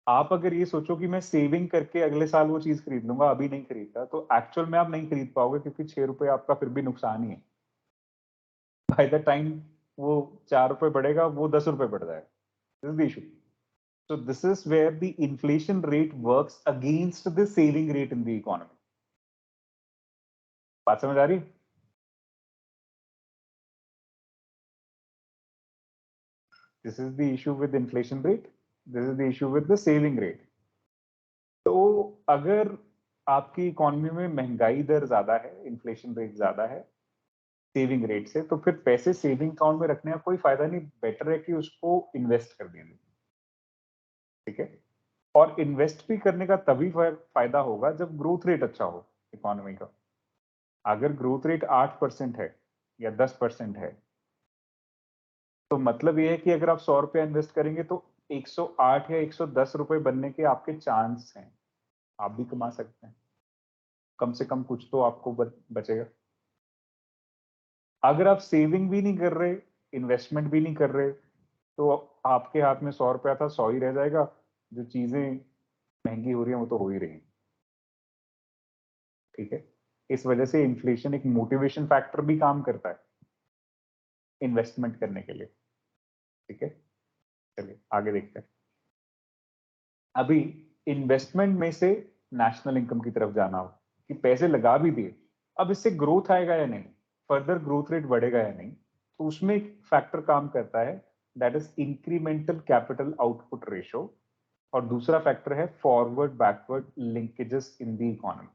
आप अगर ये सोचो कि मैं सेविंग करके अगले साल वो चीज खरीद लूंगा, अभी नहीं खरीदता, तो एक्चुअल में आप नहीं खरीद पाओगे, क्योंकि 6 रुपए आपका फिर भी नुकसान ही है। बाय द टाइम वो 4 रुपए बढ़ेगा, वो 10 रुपए बढ़ जाएगा। This is the issue. So this is where the inflation rate works against the saving rate in the economy. बात समझ आ रही? This is the issue with inflation rate. This is the issue with the saving rate. तो अगर आपकी economy में महंगाई दर ज्यादा है, इन्फ्लेशन रेट ज्यादा है सेविंग रेट से, तो फिर पैसे सेविंग अकाउंट में रखने का कोई फायदा नहीं। बेटर है कि उसको इन्वेस्ट कर दीजिए। ठीक है, और इन्वेस्ट भी करने का तभी फायदा होगा जब ग्रोथ रेट अच्छा हो इकोनॉमी का। अगर ग्रोथ रेट 8% है या 10% है, तो मतलब ये है कि अगर आप 100 रुपया इन्वेस्ट करेंगे तो 108 या 110 रुपए बनने के आपके चांस हैं। आप भी कमा सकते हैं, कम से कम कुछ तो आपको बचेगा। अगर आप सेविंग भी नहीं कर रहे, इन्वेस्टमेंट भी नहीं कर रहे, तो आपके हाथ में 100 रुपया था, 100 ही रह जाएगा। जो चीजें महंगी हो रही है वो तो हो ही रही है। ठीक है, इस वजह से इन्फ्लेशन एक मोटिवेशन फैक्टर भी काम करता है इन्वेस्टमेंट करने के लिए। ठीक है, चलिए आगे देखते हैं। अभी इन्वेस्टमेंट में से नेशनल इनकम की तरफ जाना हो कि पैसे लगा भी दिए, अब इससे ग्रोथ आएगा या नहीं, फर्दर ग्रोथ रेट बढ़ेगा या नहीं, तो उसमें एक फैक्टर काम करता है, that is incremental capital output ratio, और दूसरा फैक्टर है forward backward linkages in the economy.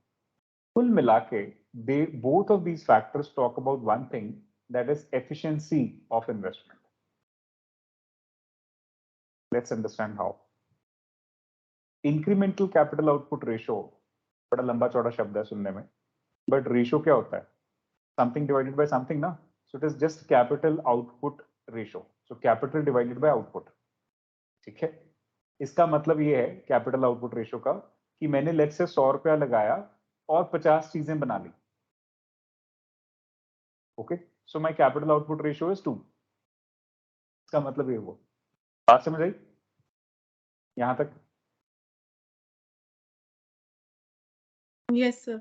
कुल मिला के they both of these factors talk about one thing, that is efficiency of investment. Let's understand how. Incremental capital output ratio बड़ा लंबा चौड़ा शब्द है सुनने में, बट रेशियो क्या होता है? समथिंग डिवाइडेड बाय समथिंग ना, सो it is just capital output ratio, so capital divided by output. ठीक है, इसका मतलब ये है कैपिटल आउटपुट रेशियो का कि मैंने लेट्स से 100 रुपया लगाया और 50 चीजें बना ली। Okay, so my capital output ratio is 2। इसका मतलब ये हुआ। बात समझ आई यहां तक? Yes, sir.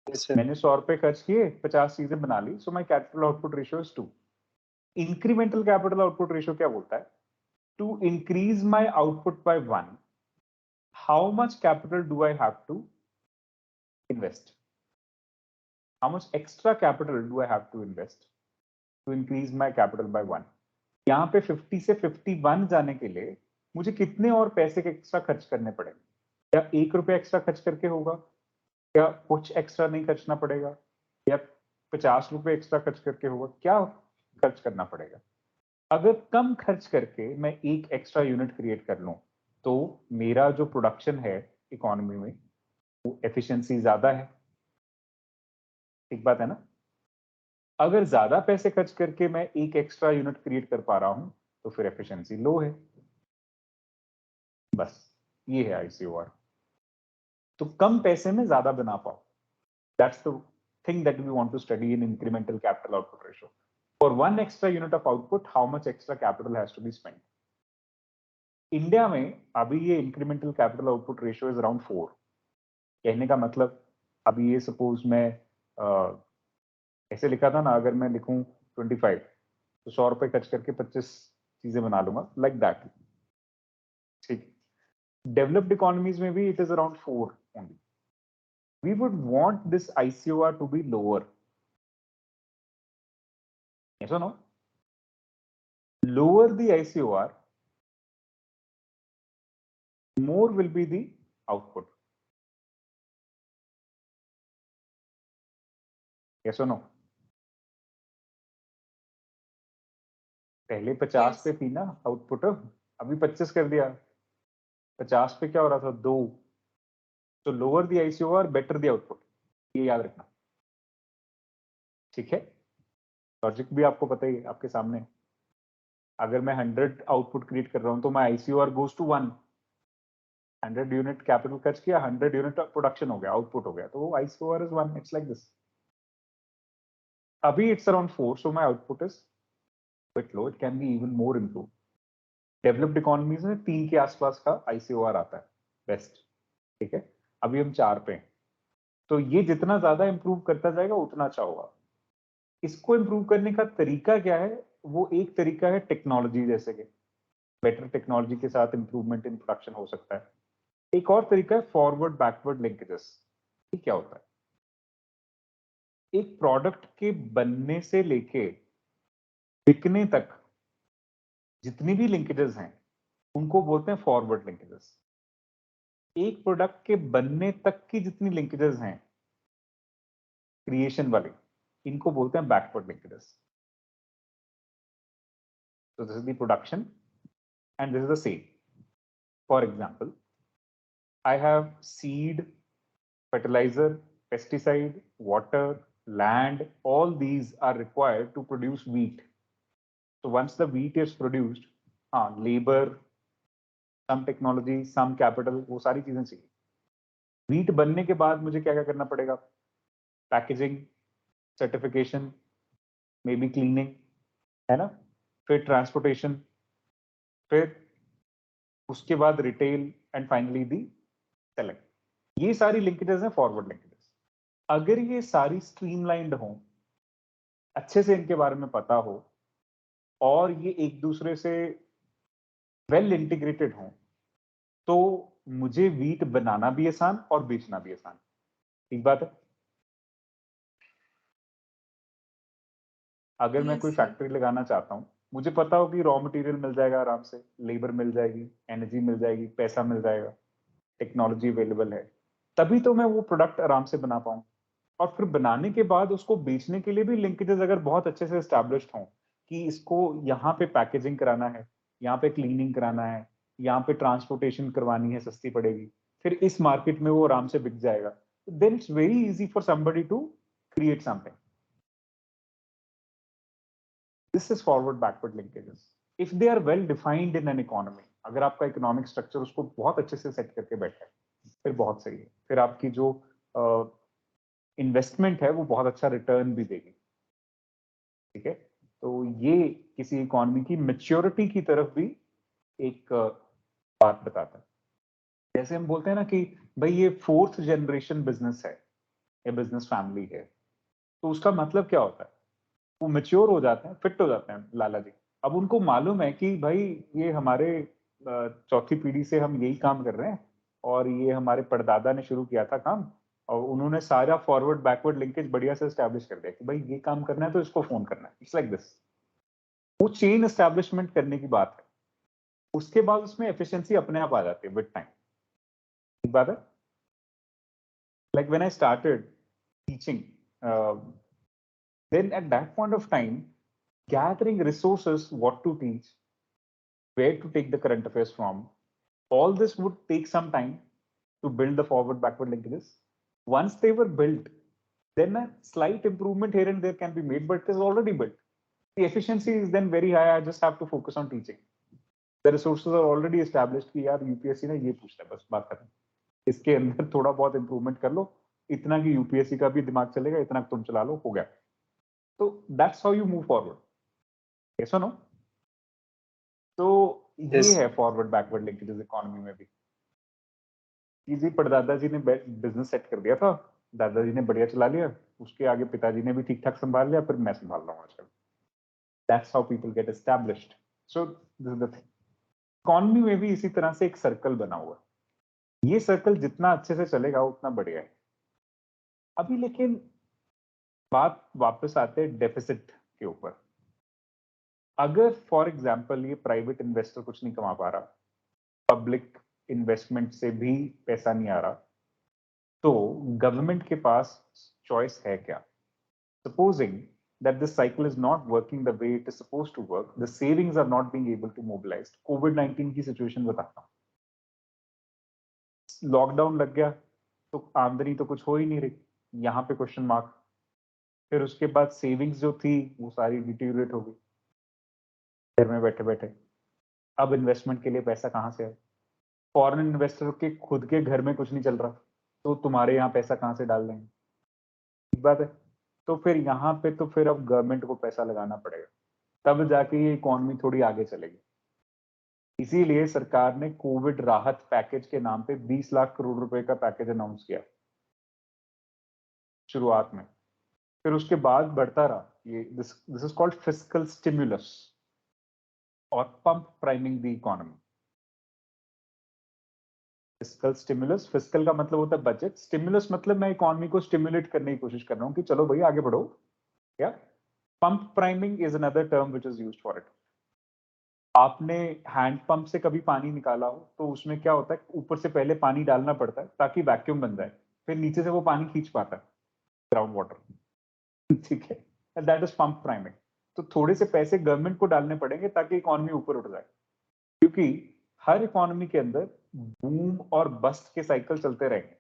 Yes, sir. मैंने 100 रुपए खर्च किए, 50 चीजें बना ली, so my capital output ratio is 2। Incremental capital output ratio क्या बोलता है? To increase my output by 1, how much capital do I have to invest? How much extra capital do I have to invest to increase my capital by 1? यहाँ पे 50 से 51 जाने के लिए मुझे कितने और पैसे के एक्स्ट्रा खर्च करने पड़ेंगे? क्या 1 रुपया एक्स्ट्रा खर्च करके होगा? क्या कुछ एक्स्ट्रा नहीं खर्चना पड़ेगा? या 50 रुपए एक्स्ट्रा खर्च करके होगा? क्या खर्च करना पड़ेगा? अगर कम खर्च करके मैं एक एक्स्ट्रा यूनिट क्रिएट कर लूं, तो मेरा जो प्रोडक्शन है इकोनॉमी में वो एफिशिएंसी ज्यादा है। ठीक बात है ना? अगर ज्यादा पैसे खर्च करके मैं एक एक्स्ट्रा यूनिट क्रिएट कर पा रहा हूं, तो फिर एफिशिएंसी लो है। बस ये है आईसीओआर। तो कम पैसे में ज्यादा बना पाओ, that's the thing that we want to study in incremental capital output ratio. For 1 extra unit of output, how much extra capital has to be spent? India में अभी ये incremental capital output ratio is around 4। कहने का मतलब, अभी ये suppose मैं ऐसे लिखा था ना, अगर मैं लिखूं 25, तो 100 रुपए खर्च करके 25 चीजें बना लूंगा, लाइक दैट। ठीक, डेवलप्ड इकोनॉमीज में भी it is around 4 only. We would want this ICOR to be lower, yes or no? Lower the ICOR, more will be the output? Yes और नो? पहले 50 Yes. पे थी ना आउटपुट, अभी 25 कर दिया। 50 पे क्या हो रहा था? 2। तो lower the ICOR better the output, ये याद रखना। ठीक है, लॉजिक भी आपको पता ही है, आपके सामने। अगर मैं 100 आउटपुट क्रिएट कर रहा हूं तो मैं आईसीओआर गोज टू 1। 100 यूनिट कैपिटल खर्च किया, 100 यूनिट प्रोडक्शन हो गया, आउटपुट हो गया, तो वो ICOR is 1। It's like this. अभी it's around 4, so my output is bit low, it can be even more improve. Developed economies में 3 के आसपास का आईसीओआर आता है बेस्ट। ठीक है, अभी हम 4 पे हैं, तो ये जितना ज्यादा इंप्रूव करता जाएगा उतना अच्छा होगा। इसको इंप्रूव करने का तरीका क्या है? वो एक तरीका है टेक्नोलॉजी, जैसे कि बेटर टेक्नोलॉजी के साथ इंप्रूवमेंट इन प्रोडक्शन हो सकता है। एक और तरीका है फॉरवर्ड बैकवर्ड लिंकेजेस। ये क्या होता है? एक प्रोडक्ट के बनने से लेके बिकने तक जितनी भी लिंकेजेस हैं उनको बोलते हैं फॉरवर्ड लिंकेजेस। एक प्रोडक्ट के बनने तक की जितनी लिंकेजेस हैं क्रिएशन वाली, इनको बोलते हैं backward linkages. So this is the production and this is the sale. For example, I have seed, fertilizer, pesticide, water, land, all these are required to produce wheat. So once the wheat is produced, labor, some technology, some capital, वो सारी चीजें चाहिए। wheat बनने के बाद मुझे क्या क्या करना पड़ेगा? Packaging, certification, may be cleaning, है ना? फिर ट्रांसपोर्टेशन, फिर उसके बाद retail and finally the selling. ये सारी लिंकेजेस हैं फॉरवर्ड लिंकेजेस। अगर ये सारी स्ट्रीमलाइंड हो, अच्छे से इनके बारे में पता हो और ये एक दूसरे से वेल इंटीग्रेटेड हो, तो मुझे वीट बनाना भी आसान और बेचना भी आसान। ठीक बात है? अगर मैं Yes, कोई sir. फैक्ट्री लगाना चाहता हूं, मुझे पता हो कि रॉ मटेरियल मिल जाएगा आराम से, लेबर मिल जाएगी, एनर्जी मिल जाएगी, पैसा मिल जाएगा, टेक्नोलॉजी अवेलेबल है, तभी तो मैं वो प्रोडक्ट आराम से बना पाऊं। और फिर बनाने के बाद उसको बेचने के लिए भी लिंकेजेस अगर बहुत अच्छे से एस्टैब्लिश्ड हों कि इसको यहाँ पे पैकेजिंग कराना है, यहाँ पे क्लीनिंग कराना है, यहाँ पे ट्रांसपोर्टेशन करवानी है, सस्ती पड़ेगी, फिर इस मार्केट में वो आराम से बिक जाएगा, then it's very easy for somebody to create something. This is forward backward linkages if they are well defined in an economy. अगर आपका इकोनॉमिक स्ट्रक्चर उसको बहुत अच्छे से सेट करके बैठा है, फिर बहुत सही है। फिर आपकी जो इन्वेस्टमेंट है वो बहुत अच्छा रिटर्न भी देगी। ठीक है, तो ये किसी इकोनॉमी की मैच्योरिटी की तरफ भी एक बात बताता है। जैसे हम बोलते हैं ना कि भाई ये 4th जनरेशन बिजनेस है या बिजनेस फैमिली है, तो उसका मतलब क्या होता है? वो मैच्योर हो जाते हैं, फिट हो जाते हैं लाला जी। अब उनको मालूम है कि भाई ये हमारे चौथी पीढ़ी से हम यही काम कर रहे हैं और ये हमारे परदादा ने शुरू किया था काम, और उन्होंने सारा फॉरवर्ड बैकवर्ड लिंकेज बढ़िया से एस्टैब्लिश कर दिया कि भाई ये काम करना है तो इसको फोन करना है। It's like this. वो चेन एस्टैब्लिशमेंट करने की बात है। उसके बाद उसमें एफिशिएंसी अपने आप आ जाती है विद टाइम। ठीक बात है? Like when I started teaching, then at that point of time, gathering resources, what to teach, where to take the current affairs from, all this would take some time to build the forward backward linkages. Once they were built, then a slight improvement here and there can be made, but it is already built. The efficiency is then very high. I just have to focus on teaching. The resources are already established कि यार UPSC ने ये पूछता है, बस बात करें, इसके अंदर थोड़ा बहुत इंप्रूवमेंट कर लो, इतना कि यूपीएससी का भी दिमाग चलेगा, इतना तुम चला लो, हो गया। तो that's how you move forward. Yes और नो? तो ये Yes. है फॉरवर्ड बैकवर्ड लिंकेजेस इकोनॉमी में भी। कि जी परदादा जी ने बिजनेस सेट कर दिया था, दादाजी ने बढ़िया चला लिया, उसके आगे पिताजी ने भी ठीक ठाक संभाल लिया, फिर मैं संभाल रहा हूँ आजकल। That's how people get established. So this is the thing. Economy में भी इसी तरह से एक सर्कल बना हुआ है। ये सर्कल जितना अच्छे से चलेगा उतना बढ़िया है। अभी लेकिन बात वापस आते हैं डेफिसिट के ऊपर। अगर फॉर एग्जाम्पल ये प्राइवेट इन्वेस्टर कुछ नहीं कमा पा रहा, पब्लिक इन्वेस्टमेंट से भी पैसा नहीं आ रहा, तो गवर्नमेंट के पास चॉइस है क्या? Supposing that this cycle is not working the way it is supposed to work, the savings are not being able to mobilize. COVID-19 की सिचुएशन बताता हूँ, लॉकडाउन लग गया तो आमदनी तो कुछ हो ही नहीं रही, यहाँ पे क्वेश्चन मार्क। फिर उसके बाद सेविंग्स जो थी वो सारी डिटीरियरेट हो गई घर में बैठे बैठे। अब इन्वेस्टमेंट के लिए पैसा कहाँ से है? फॉरेन इन्वेस्टर के खुद के घर में कुछ नहीं चल रहा, तो तुम्हारे यहाँ पैसा कहाँ से डाल देंगे? ठीक बात है। तो फिर यहाँ पे तो फिर अब गवर्नमेंट को पैसा लगाना पड़ेगा, तब जाके ये इकोनॉमी थोड़ी आगे चलेगी। इसीलिए सरकार ने कोविड राहत पैकेज के नाम पे 20 लाख करोड़ रुपए का पैकेज अनाउंस किया शुरुआत में। फिर उसके बाद बढ़ता रहा ये, this is called fiscal stimulus और pump priming the economy. Fiscal stimulus, fiscal का मतलब होता है बजट, स्टिमुलस मतलब मैं इकोनॉमी को स्टिमुलेट करने की कोशिश कर रहा हूँ कि चलो भाई आगे बढ़ो। क्या pump priming is another term which is used for it. आपने हैंड पंप से कभी पानी निकाला हो तो उसमें क्या होता है, ऊपर से पहले पानी डालना पड़ता है ताकि वैक्यूम बन जाए, फिर नीचे से वो पानी खींच पाता है ग्राउंड वाटर। ठीक है, दैट इज पंप प्राइमिंग। तो थोड़े से पैसे गवर्नमेंट को डालने पड़ेंगे ताकि इकोनॉमी ऊपर उठ जाए, क्योंकि हर इकोनॉमी के अंदर बूम और बस्ट के साइकिल चलते रहेंगे।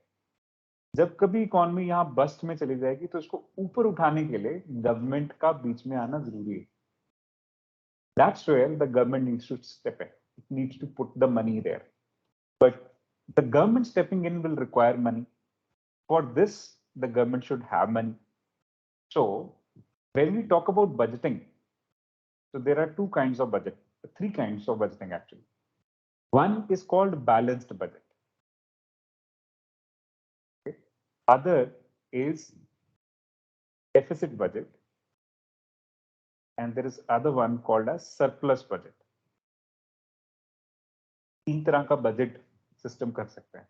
जब कभी इकोनॉमी यहाँ बस्ट में चली जाएगी तो इसको ऊपर उठाने के लिए गवर्नमेंट का बीच में आना जरूरी है। That's where the government needs to step in. It needs to put the money there. But the government stepping in will require money. For this, the government should have money. So, when we talk about budgeting, so there are two kinds of budget, three kinds of budgeting actually. One is called balanced budget. Okay. Other is deficit budget. And there is other one called as surplus budget. तीन तरह का budget system कर सकते हैं।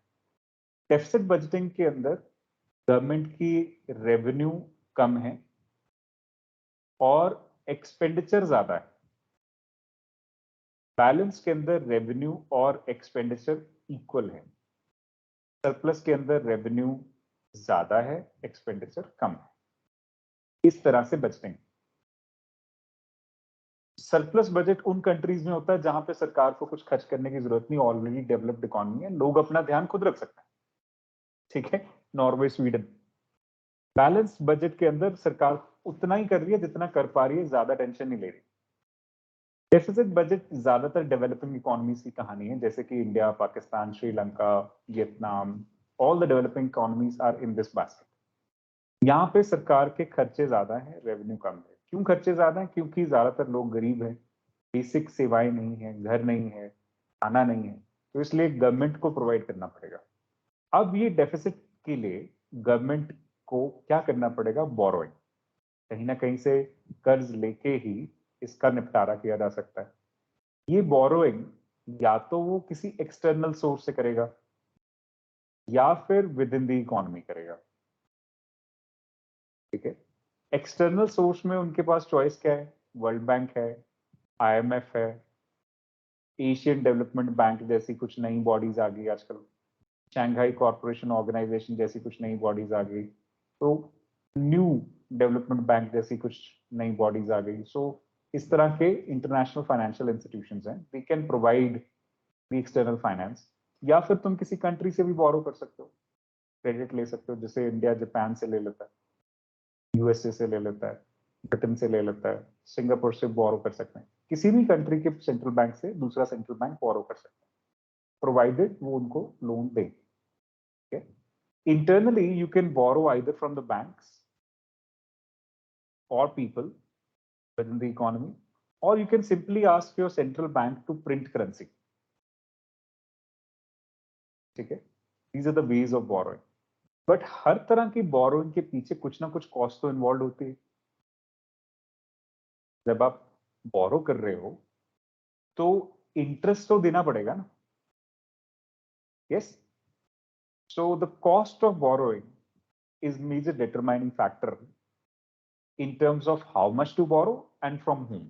Deficit budgeting के अंदर government की revenue कम है और एक्सपेंडिचर ज्यादा है। बैलेंस के अंदर रेवेन्यू और एक्सपेंडिचर इक्वल है। सरप्लस के अंदर रेवेन्यू ज्यादा है, एक्सपेंडिचर कम है। इस तरह से बजटिंग। सरप्लस बजट उन कंट्रीज में होता है जहां पे सरकार को कुछ खर्च करने की जरूरत नहीं, ऑलरेडी डेवलप्ड इकोनॉमी है, लोग अपना ध्यान खुद रख सकते हैं। ठीक है, नॉर्वे, स्वीडन। बैलेंस बजट के अंदर सरकार उतना ही कर रही है जितना कर पा रही है, ज्यादा टेंशन नहीं ले रही। डेफिसिट बजट ज्यादातर डेवलपिंग इकोनॉमीज की कहानी है, जैसे कि India, Pakistan, Sri Lanka, Vietnam, all the developing economies are in this basket. यहाँ पे सरकार के खर्चे ज्यादा है, रेवेन्यू कम है। क्यों खर्चे ज्यादा है? क्योंकि ज्यादातर लोग गरीब हैं, बेसिक सेवाएं नहीं है, घर नहीं है, खाना नहीं है, तो इसलिए गवर्नमेंट को प्रोवाइड करना पड़ेगा। अब ये डेफिसिट के लिए गवर्नमेंट को क्या करना पड़ेगा? बोरोइंग। कहीं ना कहीं से कर्ज लेके ही इसका निपटारा किया जा सकता है। ये बोरोइंग या तो वो किसी एक्सटर्नल सोर्स से करेगा या फिर विद इन द इकोनॉमी करेगा। ठीक है, एक्सटर्नल सोर्स में उनके पास चॉइस क्या है? वर्ल्ड बैंक है, IMF है, एशियन डेवलपमेंट बैंक जैसी कुछ नई बॉडीज आ गई आजकल, शंघाई कॉर्पोरेशन ऑर्गेनाइजेशन जैसी कुछ नई बॉडीज आ गई, तो न्यू डेवलपमेंट बैंक जैसी कुछ नई बॉडीज आ गई। सो इस तरह के इंटरनेशनल फाइनेंशियल इंस्टीट्यूशंस हैं, they can provide the external finance. या फिर तुम किसी कंट्री से भी बोरो कर सकते हो, क्रेडिट ले सकते हो, जैसे इंडिया जापान से ले लेता है, USA से ले लेता है, ब्रिटेन से ले लेता है, सिंगापुर से बोरो कर सकते हैं। किसी भी कंट्री के सेंट्रल बैंक से दूसरा सेंट्रल बैंक बोरो कर सकते हैं, प्रोवाइडेड वो उनको loan they. okay? Internally, you can borrow either from the banks or people within the economy, or you can simply ask your central bank to print currency. ठीक है, these are the ways of borrowing. But हर तरह की borrowing के पीछे कुछ ना कुछ cost तो इन्वॉल्व होती है। जब आप बोरो कर रहे हो तो इंटरेस्ट तो देना पड़ेगा ना। Yes, so the cost of borrowing is major determining factor in terms of how much to borrow and from whom.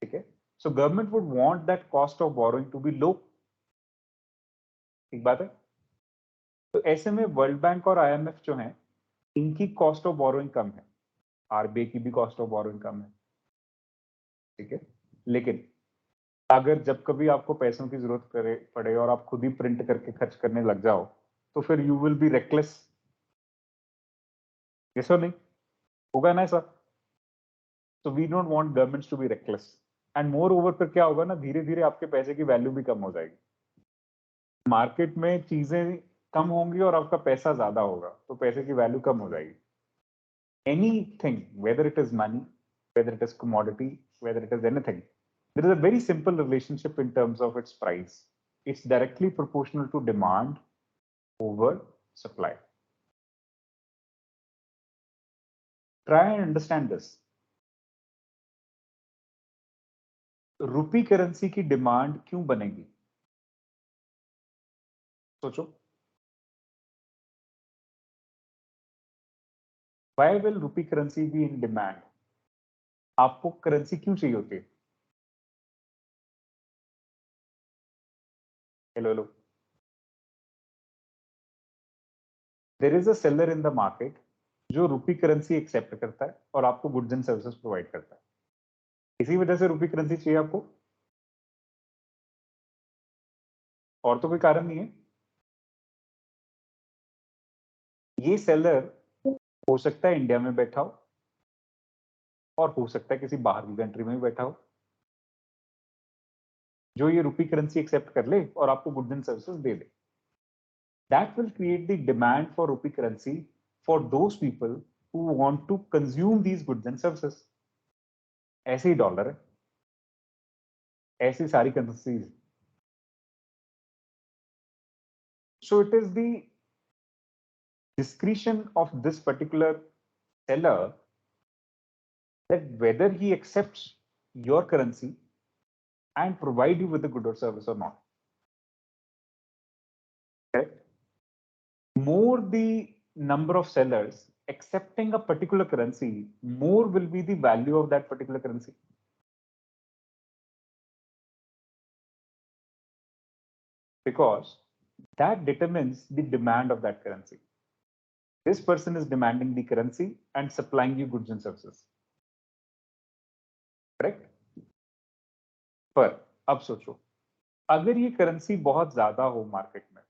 Okay, so government would want that cost of borrowing to be low, ठीक बात है। तो ऐसे में world bank और IMF जो हैं, इनकी कॉस्ट ऑफ बोरोइंग कम है, आरबीआई की भी कॉस्ट ऑफ बोरोइंग कम है, ठीक है। लेकिन अगर जब कभी आपको पैसों की जरूरत पड़े और आप खुद ही प्रिंट करके खर्च करने लग जाओ, तो फिर यू विल बी रेकलेस। ऐसा नहीं होगा ना ऐसा। तो we don't want governments to be reckless, and moreover फिर क्या होगा ना, धीरे धीरे आपके पैसे की वैल्यू भी कम हो जाएगी। मार्केट में चीजें कम होंगी और आपका पैसा ज्यादा होगा, तो पैसे की वैल्यू कम हो जाएगी। Anything, whether it is money, whether it is commodity, whether it is anything, there is a very simple relationship in terms of its price. It's directly proportional to demand over supply. Try and understand this. Rupee currency की demand क्यों बनेगी? सोचो। Why will rupee currency be in demand? आपको currency क्यों चाहिए होती है? Hello. There is a seller in the market जो रुपी करेंसी एक्सेप्ट करता है और आपको गुड्स एंड सर्विसेज प्रोवाइड करता है। इसी वजह से रुपी करेंसी चाहिए आपको, और तो कोई कारण नहीं है। ये सेलर हो सकता है इंडिया में बैठा हो और हो सकता है किसी बाहर की कंट्री में भी बैठा हो, जो ये रुपी करेंसी एक्सेप्ट कर ले और आपको गुड्स एंड सर्विसेज दे दे। That will create the demand for rupee currency for those people who want to consume these goods and services. ऐसे ही डॉलर है, ऐसी सारी currencies. So it is the discretion of this particular seller that whether he accepts your currency and provide you with a good or service or not. Okay? More the number of sellers accepting a particular currency, more will be the value of that particular currency. Because that determines the demand of that currency. This person is demanding the currency and supplying you goods and services. Correct? पर अब सोचो, अगर ये currency बहुत ज्यादा हो market में,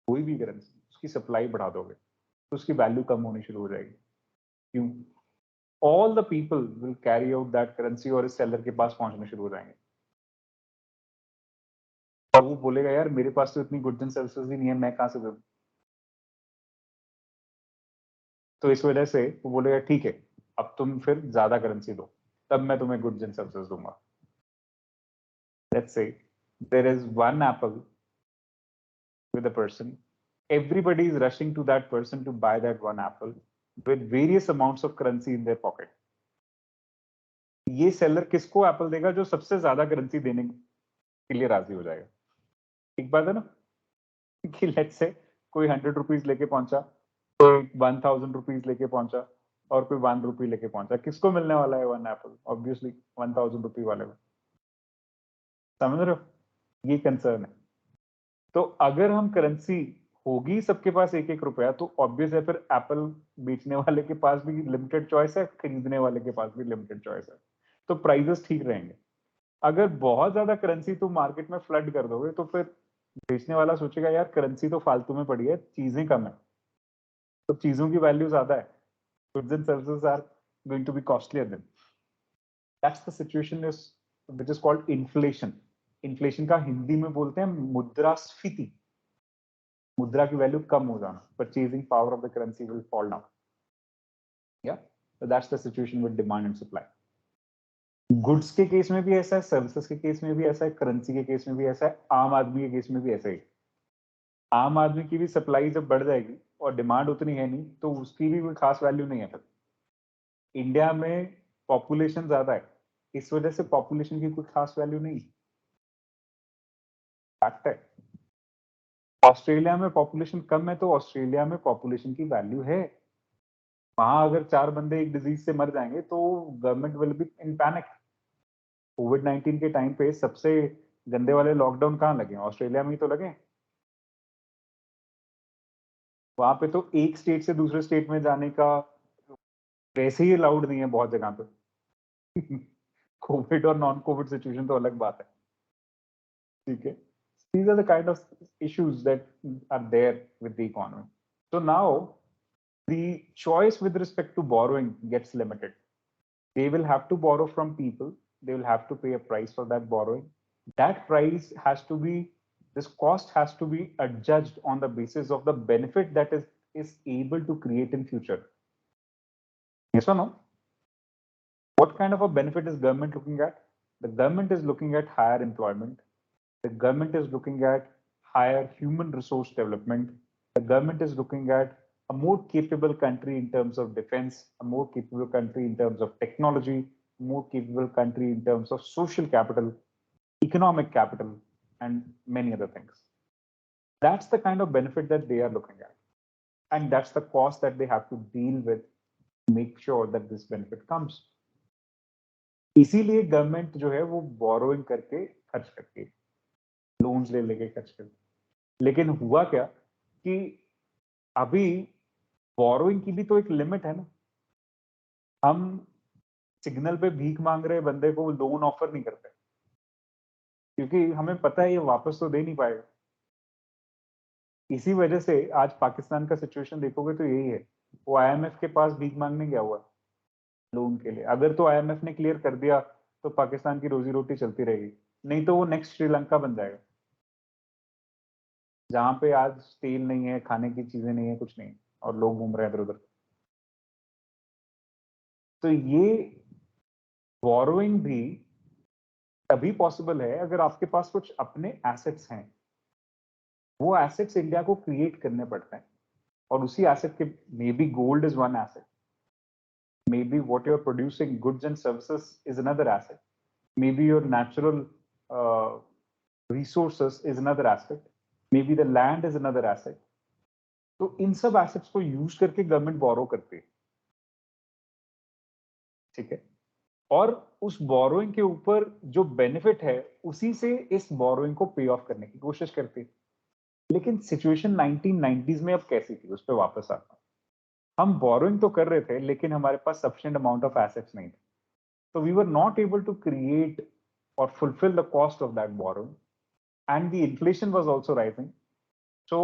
कोई भी करेंसी, उसकी सप्लाई बढ़ा दोगे तो उसकी वैल्यू कम होनी शुरू हो जाएगी। क्यों? All the people will carry out that currency और इस सेलर के पास पहुंचने शुरू हो जाएंगे, और वो बोलेगा यार मेरे पास तो इतनी गुड्स एंड सर्विसेज ही नहीं है, मैं कहां से दूं? तो इस वजह से वो बोलेगा ठीक है, अब तुम फिर ज्यादा करेंसी दो, तब मैं तुम्हें गुड्स एंड सर्विसेज दूंगा। Let's say there is one apple with a person, everybody is rushing to that person to buy that one apple with various amounts of currency in their pocket. ये seller किसको Apple देगा? जो सबसे ज्यादा currency देने के लिए राजी हो जाएगा। ठीक बात है ना? कि लेट्स से कोई 100 रुपीज लेके पहुंचा, कोई 1000 रुपीज लेके पहुंचा और कोई 1 रुपी लेके पहुंचा। किसको मिलने वाला है वन एप्पल? ऑब्वियसली 1000 रुपी वाले को। समझ रहे हो? ये कंसर्न है। तो अगर हम करेंसी होगी सबके पास एक एक रुपया, तो ऑब्वियस है फिर एप्पल बेचने वाले के पास भी लिमिटेड चॉइस है, खरीदने वाले के पास भी लिमिटेड चॉइस है, तो प्राइसेस ठीक रहेंगे। अगर बहुत ज्यादा करेंसी तुम मार्केट में फ्लड कर दोगे, तो फिर बेचने वाला सोचेगा यार करेंसी तो फालतू में पड़ी है, चीजें कम है, तो चीजों की वैल्यू ज्यादा है, goods and services are going to be costlier then. That's the situation which is called inflation. Inflation का हिंदी में बोलते हैं मुद्रास्फीति। मुद्रा की वैल्यू कम हो जाना, purchasing power of the currency will fall down. या so that's the situation with demand and supply. Goods के केस में भी ऐसा है, सर्विसेज के केस में भी ऐसा है, करेंसी के केस में भी ऐसा है, आम आदमी के केस में भी ऐसा ही। आम आदमी की भी सप्लाई जब बढ़ जाएगी और डिमांड उतनी है नहीं, तो उसकी भी कोई खास वैल्यू नहीं है। फिर इंडिया में पॉपुलेशन ज्यादा है, इस वजह से पॉपुलेशन की कोई खास वैल्यू नहीं। फैक्ट है। ऑस्ट्रेलिया में पॉपुलेशन कम है, तो ऑस्ट्रेलिया में पॉपुलेशन की वैल्यू है। वहां अगर 4 बंदे एक डिजीज से मर जाएंगे तो government will be in panic. कोविड-19 के टाइम पे सबसे गंदे वाले लॉकडाउन कहाँ लगे? ऑस्ट्रेलिया में ही तो लगे। वहां पे तो एक स्टेट से दूसरे स्टेट में जाने का वैसे ही अलाउड नहीं है बहुत जगह पे। कोविड और नॉन कोविड सिचुएशन तो अलग बात है, ठीक है। These are the kind of issues that are there with the economy. So now the choice with respect to borrowing gets limited. They will have to borrow from people. They will have to pay a price for that borrowing. That price has to be, this cost has to be adjudged on the basis of the benefit that is able to create in future. Yes or no? What kind of a benefit is government looking at? The government is looking at higher employment. The government is looking at higher human resource development. The government is looking at a more capable country in terms of defense, a more capable country in terms of technology, a more capable country in terms of social capital, economic capital, and many other things. That's the kind of benefit that they are looking at. And that's the cost that they have to deal with to make sure that this benefit comes. इसीलिए government जो है वो borrowing करके खर्च करती है, loans ले लेके खर्च करती है। लेकिन हुआ क्या कि अभी बोरोइंग की भी तो एक लिमिट है ना। हम सिग्नल पे भीख मांग रहे बंदे को लोन ऑफर नहीं करते, क्योंकि हमें पता है ये वापस तो दे नहीं पाएगा। इसी वजह से आज पाकिस्तान का सिचुएशन देखोगे तो यही है, वो आईएमएफ के पास भीख मांगने गया हुआ लोन के लिए। अगर तो आईएमएफ ने क्लियर कर दिया तो पाकिस्तान की रोजी रोटी चलती रहेगी, नहीं तो वो नेक्स्ट श्रीलंका बन जाएगा, जहां पे आज तेल नहीं है, खाने की चीजें नहीं है, कुछ नहीं, और लोग घूम रहे हैं इधर उधर। तो ये बोरोइंग भी तभी पॉसिबल है अगर आपके पास कुछ अपने एसेट्स हैं। वो एसेट्स इंडिया को क्रिएट करने पड़ते हैं, और उसी एसेट के, may be gold is one asset, may be what you are producing goods and services is another asset, may be your natural resources is another asset, may be the land is another asset. तो इन सब assets को use करके government बोरो करती है, ठीक है। और उस बोरोइंग के ऊपर जो बेनिफिट है उसी से इस बोरोइंग को पे ऑफ करने की कोशिश करती है। लेकिन सिचुएशन 1990s में अब कैसी थी, उस पर वापस आता हूं। हम बोरोइंग तो कर रहे थे, लेकिन हमारे पास सफिशिएंट अमाउंट ऑफ एसेट्स नहीं थे, तो we were not able to create और fulfil the cost of that borrowing, and the inflation was also rising. So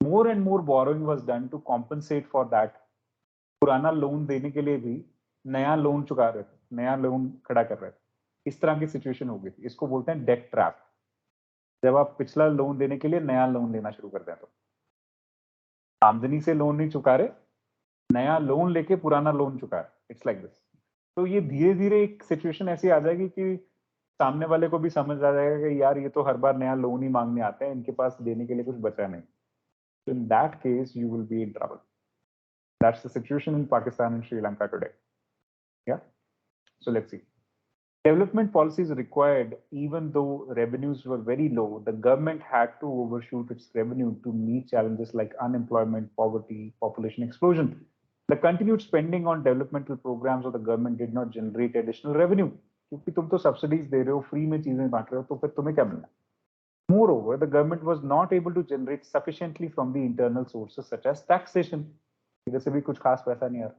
more and more borrowing was done to compensate for that. पुराना loan देने के लिए भी नया लोन चुका रहे थे, नया लोन खड़ा कर रहे थे। इस तरह की सिचुएशन हो गई थी। इसको बोलते हैं डेट ट्रैप। जब आप पिछला लोन देने के लिए नया लोन लेना शुरू करते हैं, तो आमदनी से लोन नहीं चुका रहे, नया लोन लेके पुराना लोन चुका रहे, इट्स लाइक दिस। तो ये धीरे धीरे एक सिचुएशन ऐसी आ जाएगी कि सामने वाले को भी समझ आ जाएगा कि यार ये तो हर बार नया लोन ही मांगने आते हैं, इनके पास देने के लिए कुछ बचा नहीं। So in that case, you will be in trouble. That's the situation in Pakistan and Sri Lanka today. Yeah. So let's see. Development policies required, even though revenues were very low, the government had to overshoot its revenue to meet challenges like unemployment, poverty, population explosion. The continued spending on developmental programs of the government did not generate additional revenue. क्योंकि तुम तो subsidies दे रहे हो, free में चीजें बांट रहे हो, तो फिर तुम्हें क्या मिलना? Moreover, the government was not able to generate sufficiently from the internal sources such as taxation. इधर से भी कुछ खास पैसा नहीं आ रहा.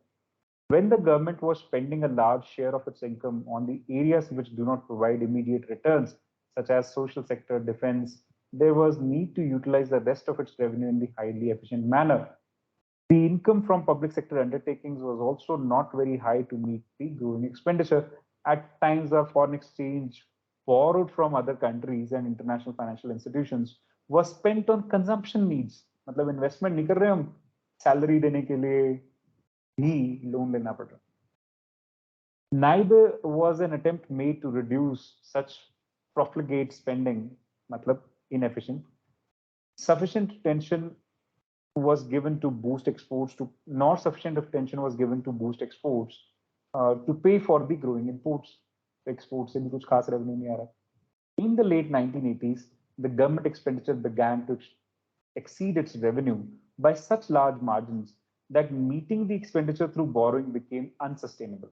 When the government was spending a large share of its income on the areas which do not provide immediate returns, such as social sector, defense, there was need to utilize the rest of its revenue in the highly efficient manner. The income from public sector undertakings was also not very high to meet the growing expenditure. At times, the foreign exchange borrowed from other countries and international financial institutions was spent on consumption needs. मतलब investment नहीं कर रहे हम, salary देने के लिए भी loan लेना पड़ रहा. Neither was an attempt made to reduce such profligate spending, मतलब inefficient. Sufficient attention was given to boost exports, to not sufficient attention was given to boost exports to pay for the growing imports. Exports से भी कुछ खास revenue नहीं आ रहा. In the late 1980s, the government expenditure began to exceed its revenue by such large margins that meeting the expenditure through borrowing became unsustainable.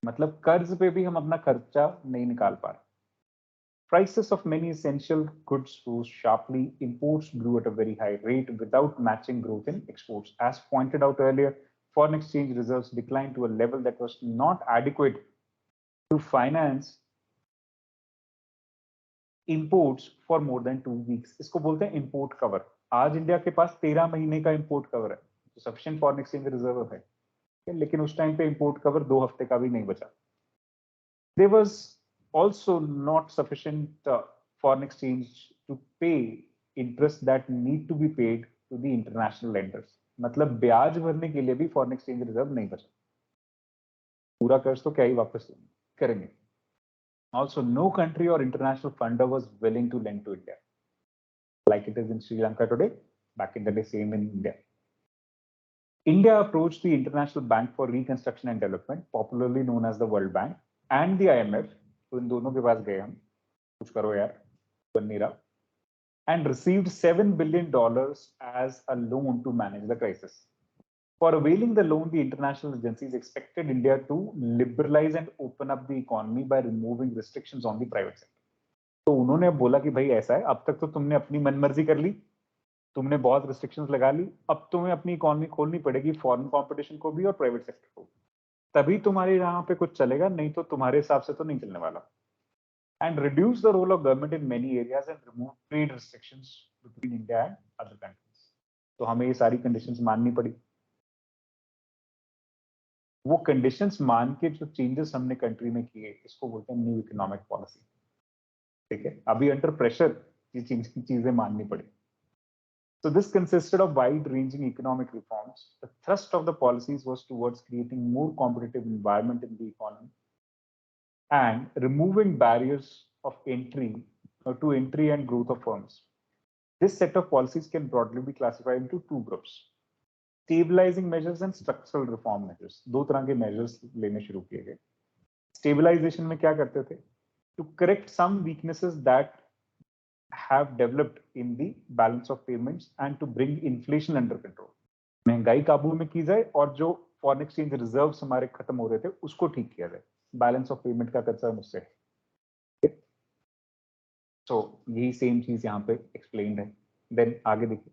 मतलब कर्ज पे भी हम अपना खर्चा नहीं निकाल पा रहे. Prices of many essential goods rose sharply. Imports grew at a very high rate without matching growth in exports. As pointed out earlier, foreign exchange reserves declined to a level that was not adequate to finance imports for more than 2 weeks. इसको बोलते हैं import cover. आज India के पास 13 महीने का import cover है, तो sufficient foreign exchange reserve है, लेकिन उस टाइम पे import cover 2 हफ्ते का भी नहीं बचा. There was also not sufficient foreign exchange to pay interest that need to be paid to the international lenders. मतलब ब्याज भरने के लिए भी foreign exchange reserve नहीं बचा. पूरा कर्ज तो क्या ही वापस करेंगे. Also, no country or international funder was willing to lend to India, like it is in Sri Lanka today. Back in the day, same in India. India approached the International Bank for Reconstruction and Development, popularly known as the World Bank, and the IMF. तो इन दोनों के पास गए हम, कुछ करो यार, बन नहीं रहा, and received $7 billion as a loan to manage the crisis. For availing the loan, the international agencies expected India to liberalize and open up the economy by removing restrictions on the private sector. तो उन्होंने बोला कि भाई ऐसा है, अब तक तो तुमने अपनी मनमर्जी कर ली, तुमने बहुत restrictions लगा ली, अब तुम्हें अपनी इकोनॉमी खोलनी पड़ेगी फॉरेन कंपटीशन को भी और प्राइवेट सेक्टर को, तभी तुम्हारे यहाँ पे कुछ चलेगा, नहीं तो तुम्हारे हिसाब से तो नहीं चलने वाला. And reduce the role of government in many areas and remove trade restrictions between India and other countries. तो हमें ये सारी conditions माननी पड़ी. वो कंडीशंस मान के जो चेंजेस हमने कंट्री में किए, इसको बोलते हैं न्यू इकोनॉमिक पॉलिसी. ठीक है, अभी अंडर प्रेशर ये चीजें माननी पड़ी. So this consisted of wide-ranging economic reforms. The thrust of the policies was towards creating more competitive environment in the economy and removing barriers of entry to entry and growth of firms. This set of policies can broadly be classified into two groups: stabilizing measures and structural reform measures. दो तरह के measures लेने शुरू किए गए. Stabilization में क्या करते थे? To correct some weaknesses that have developed in the balance of payments and to bring inflation under control. महंगाई काबू में की जाए और जो foreign exchange reserves हमारे खत्म हो रहे थे उसको ठीक किया जाए. Balance of payment का कर्जा मुझसे है. So यही same चीज यहाँ पे explained है. Then आगे देखिए.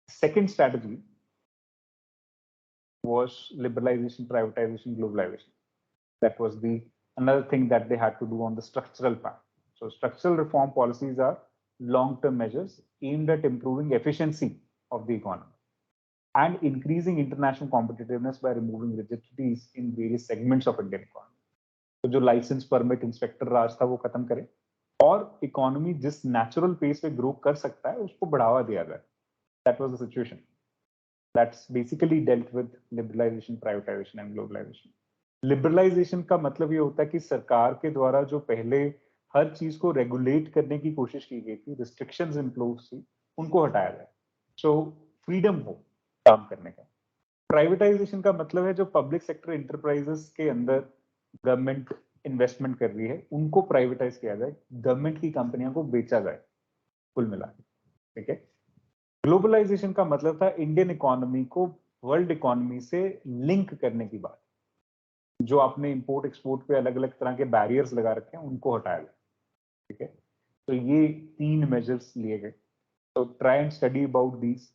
Second strategy was liberalization, privatization, globalization. That was the another thing that they had to do on the structural part. So structural reform policies are long-term measures aimed at improving efficiency of the economy and increasing international competitiveness by removing rigidities in various segments of Indian economy. तो जो license, permit, inspector राज था वो खत्म करें और economy जिस natural pace पे grow कर सकता है उसको बढ़ावा दिया जाए. That was the situation. That's basically dealt with liberalization, privatization and globalization. Liberalization का मतलब ये होता है कि सरकार के द्वारा जो पहले हर चीज को रेगुलेट करने की कोशिश की गई थी, रिस्ट्रिक्शंस इम्पोज थी, उनको हटाया जाए. सो फ्रीडम हो काम करने का. प्राइवेटाइजेशन का मतलब है जो पब्लिक सेक्टर इंटरप्राइजेस के अंदर गवर्नमेंट इन्वेस्टमेंट कर रही है उनको प्राइवेटाइज किया जाए, गवर्नमेंट की कंपनियों को बेचा जाए, कुल मिला के. ठीक है. ग्लोबलाइजेशन का मतलब था इंडियन इकोनॉमी को वर्ल्ड इकोनॉमी से लिंक करने की बात. जो आपने इंपोर्ट एक्सपोर्ट पे अलग अलग तरह के बैरियर्स लगा रखे हैं उनको हटाया जाए. ठीक है. तो ये 3 मेजर्स लिए गए. तो try and study about these.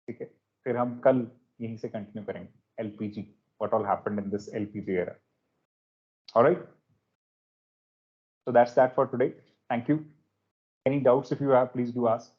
ठीक है. फिर हम कल यहीं से कंटिन्यू करेंगे LPG, what all happened in this LPG era. Alright, so that's that for today. Thank you. Any doubts if you have, please do ask.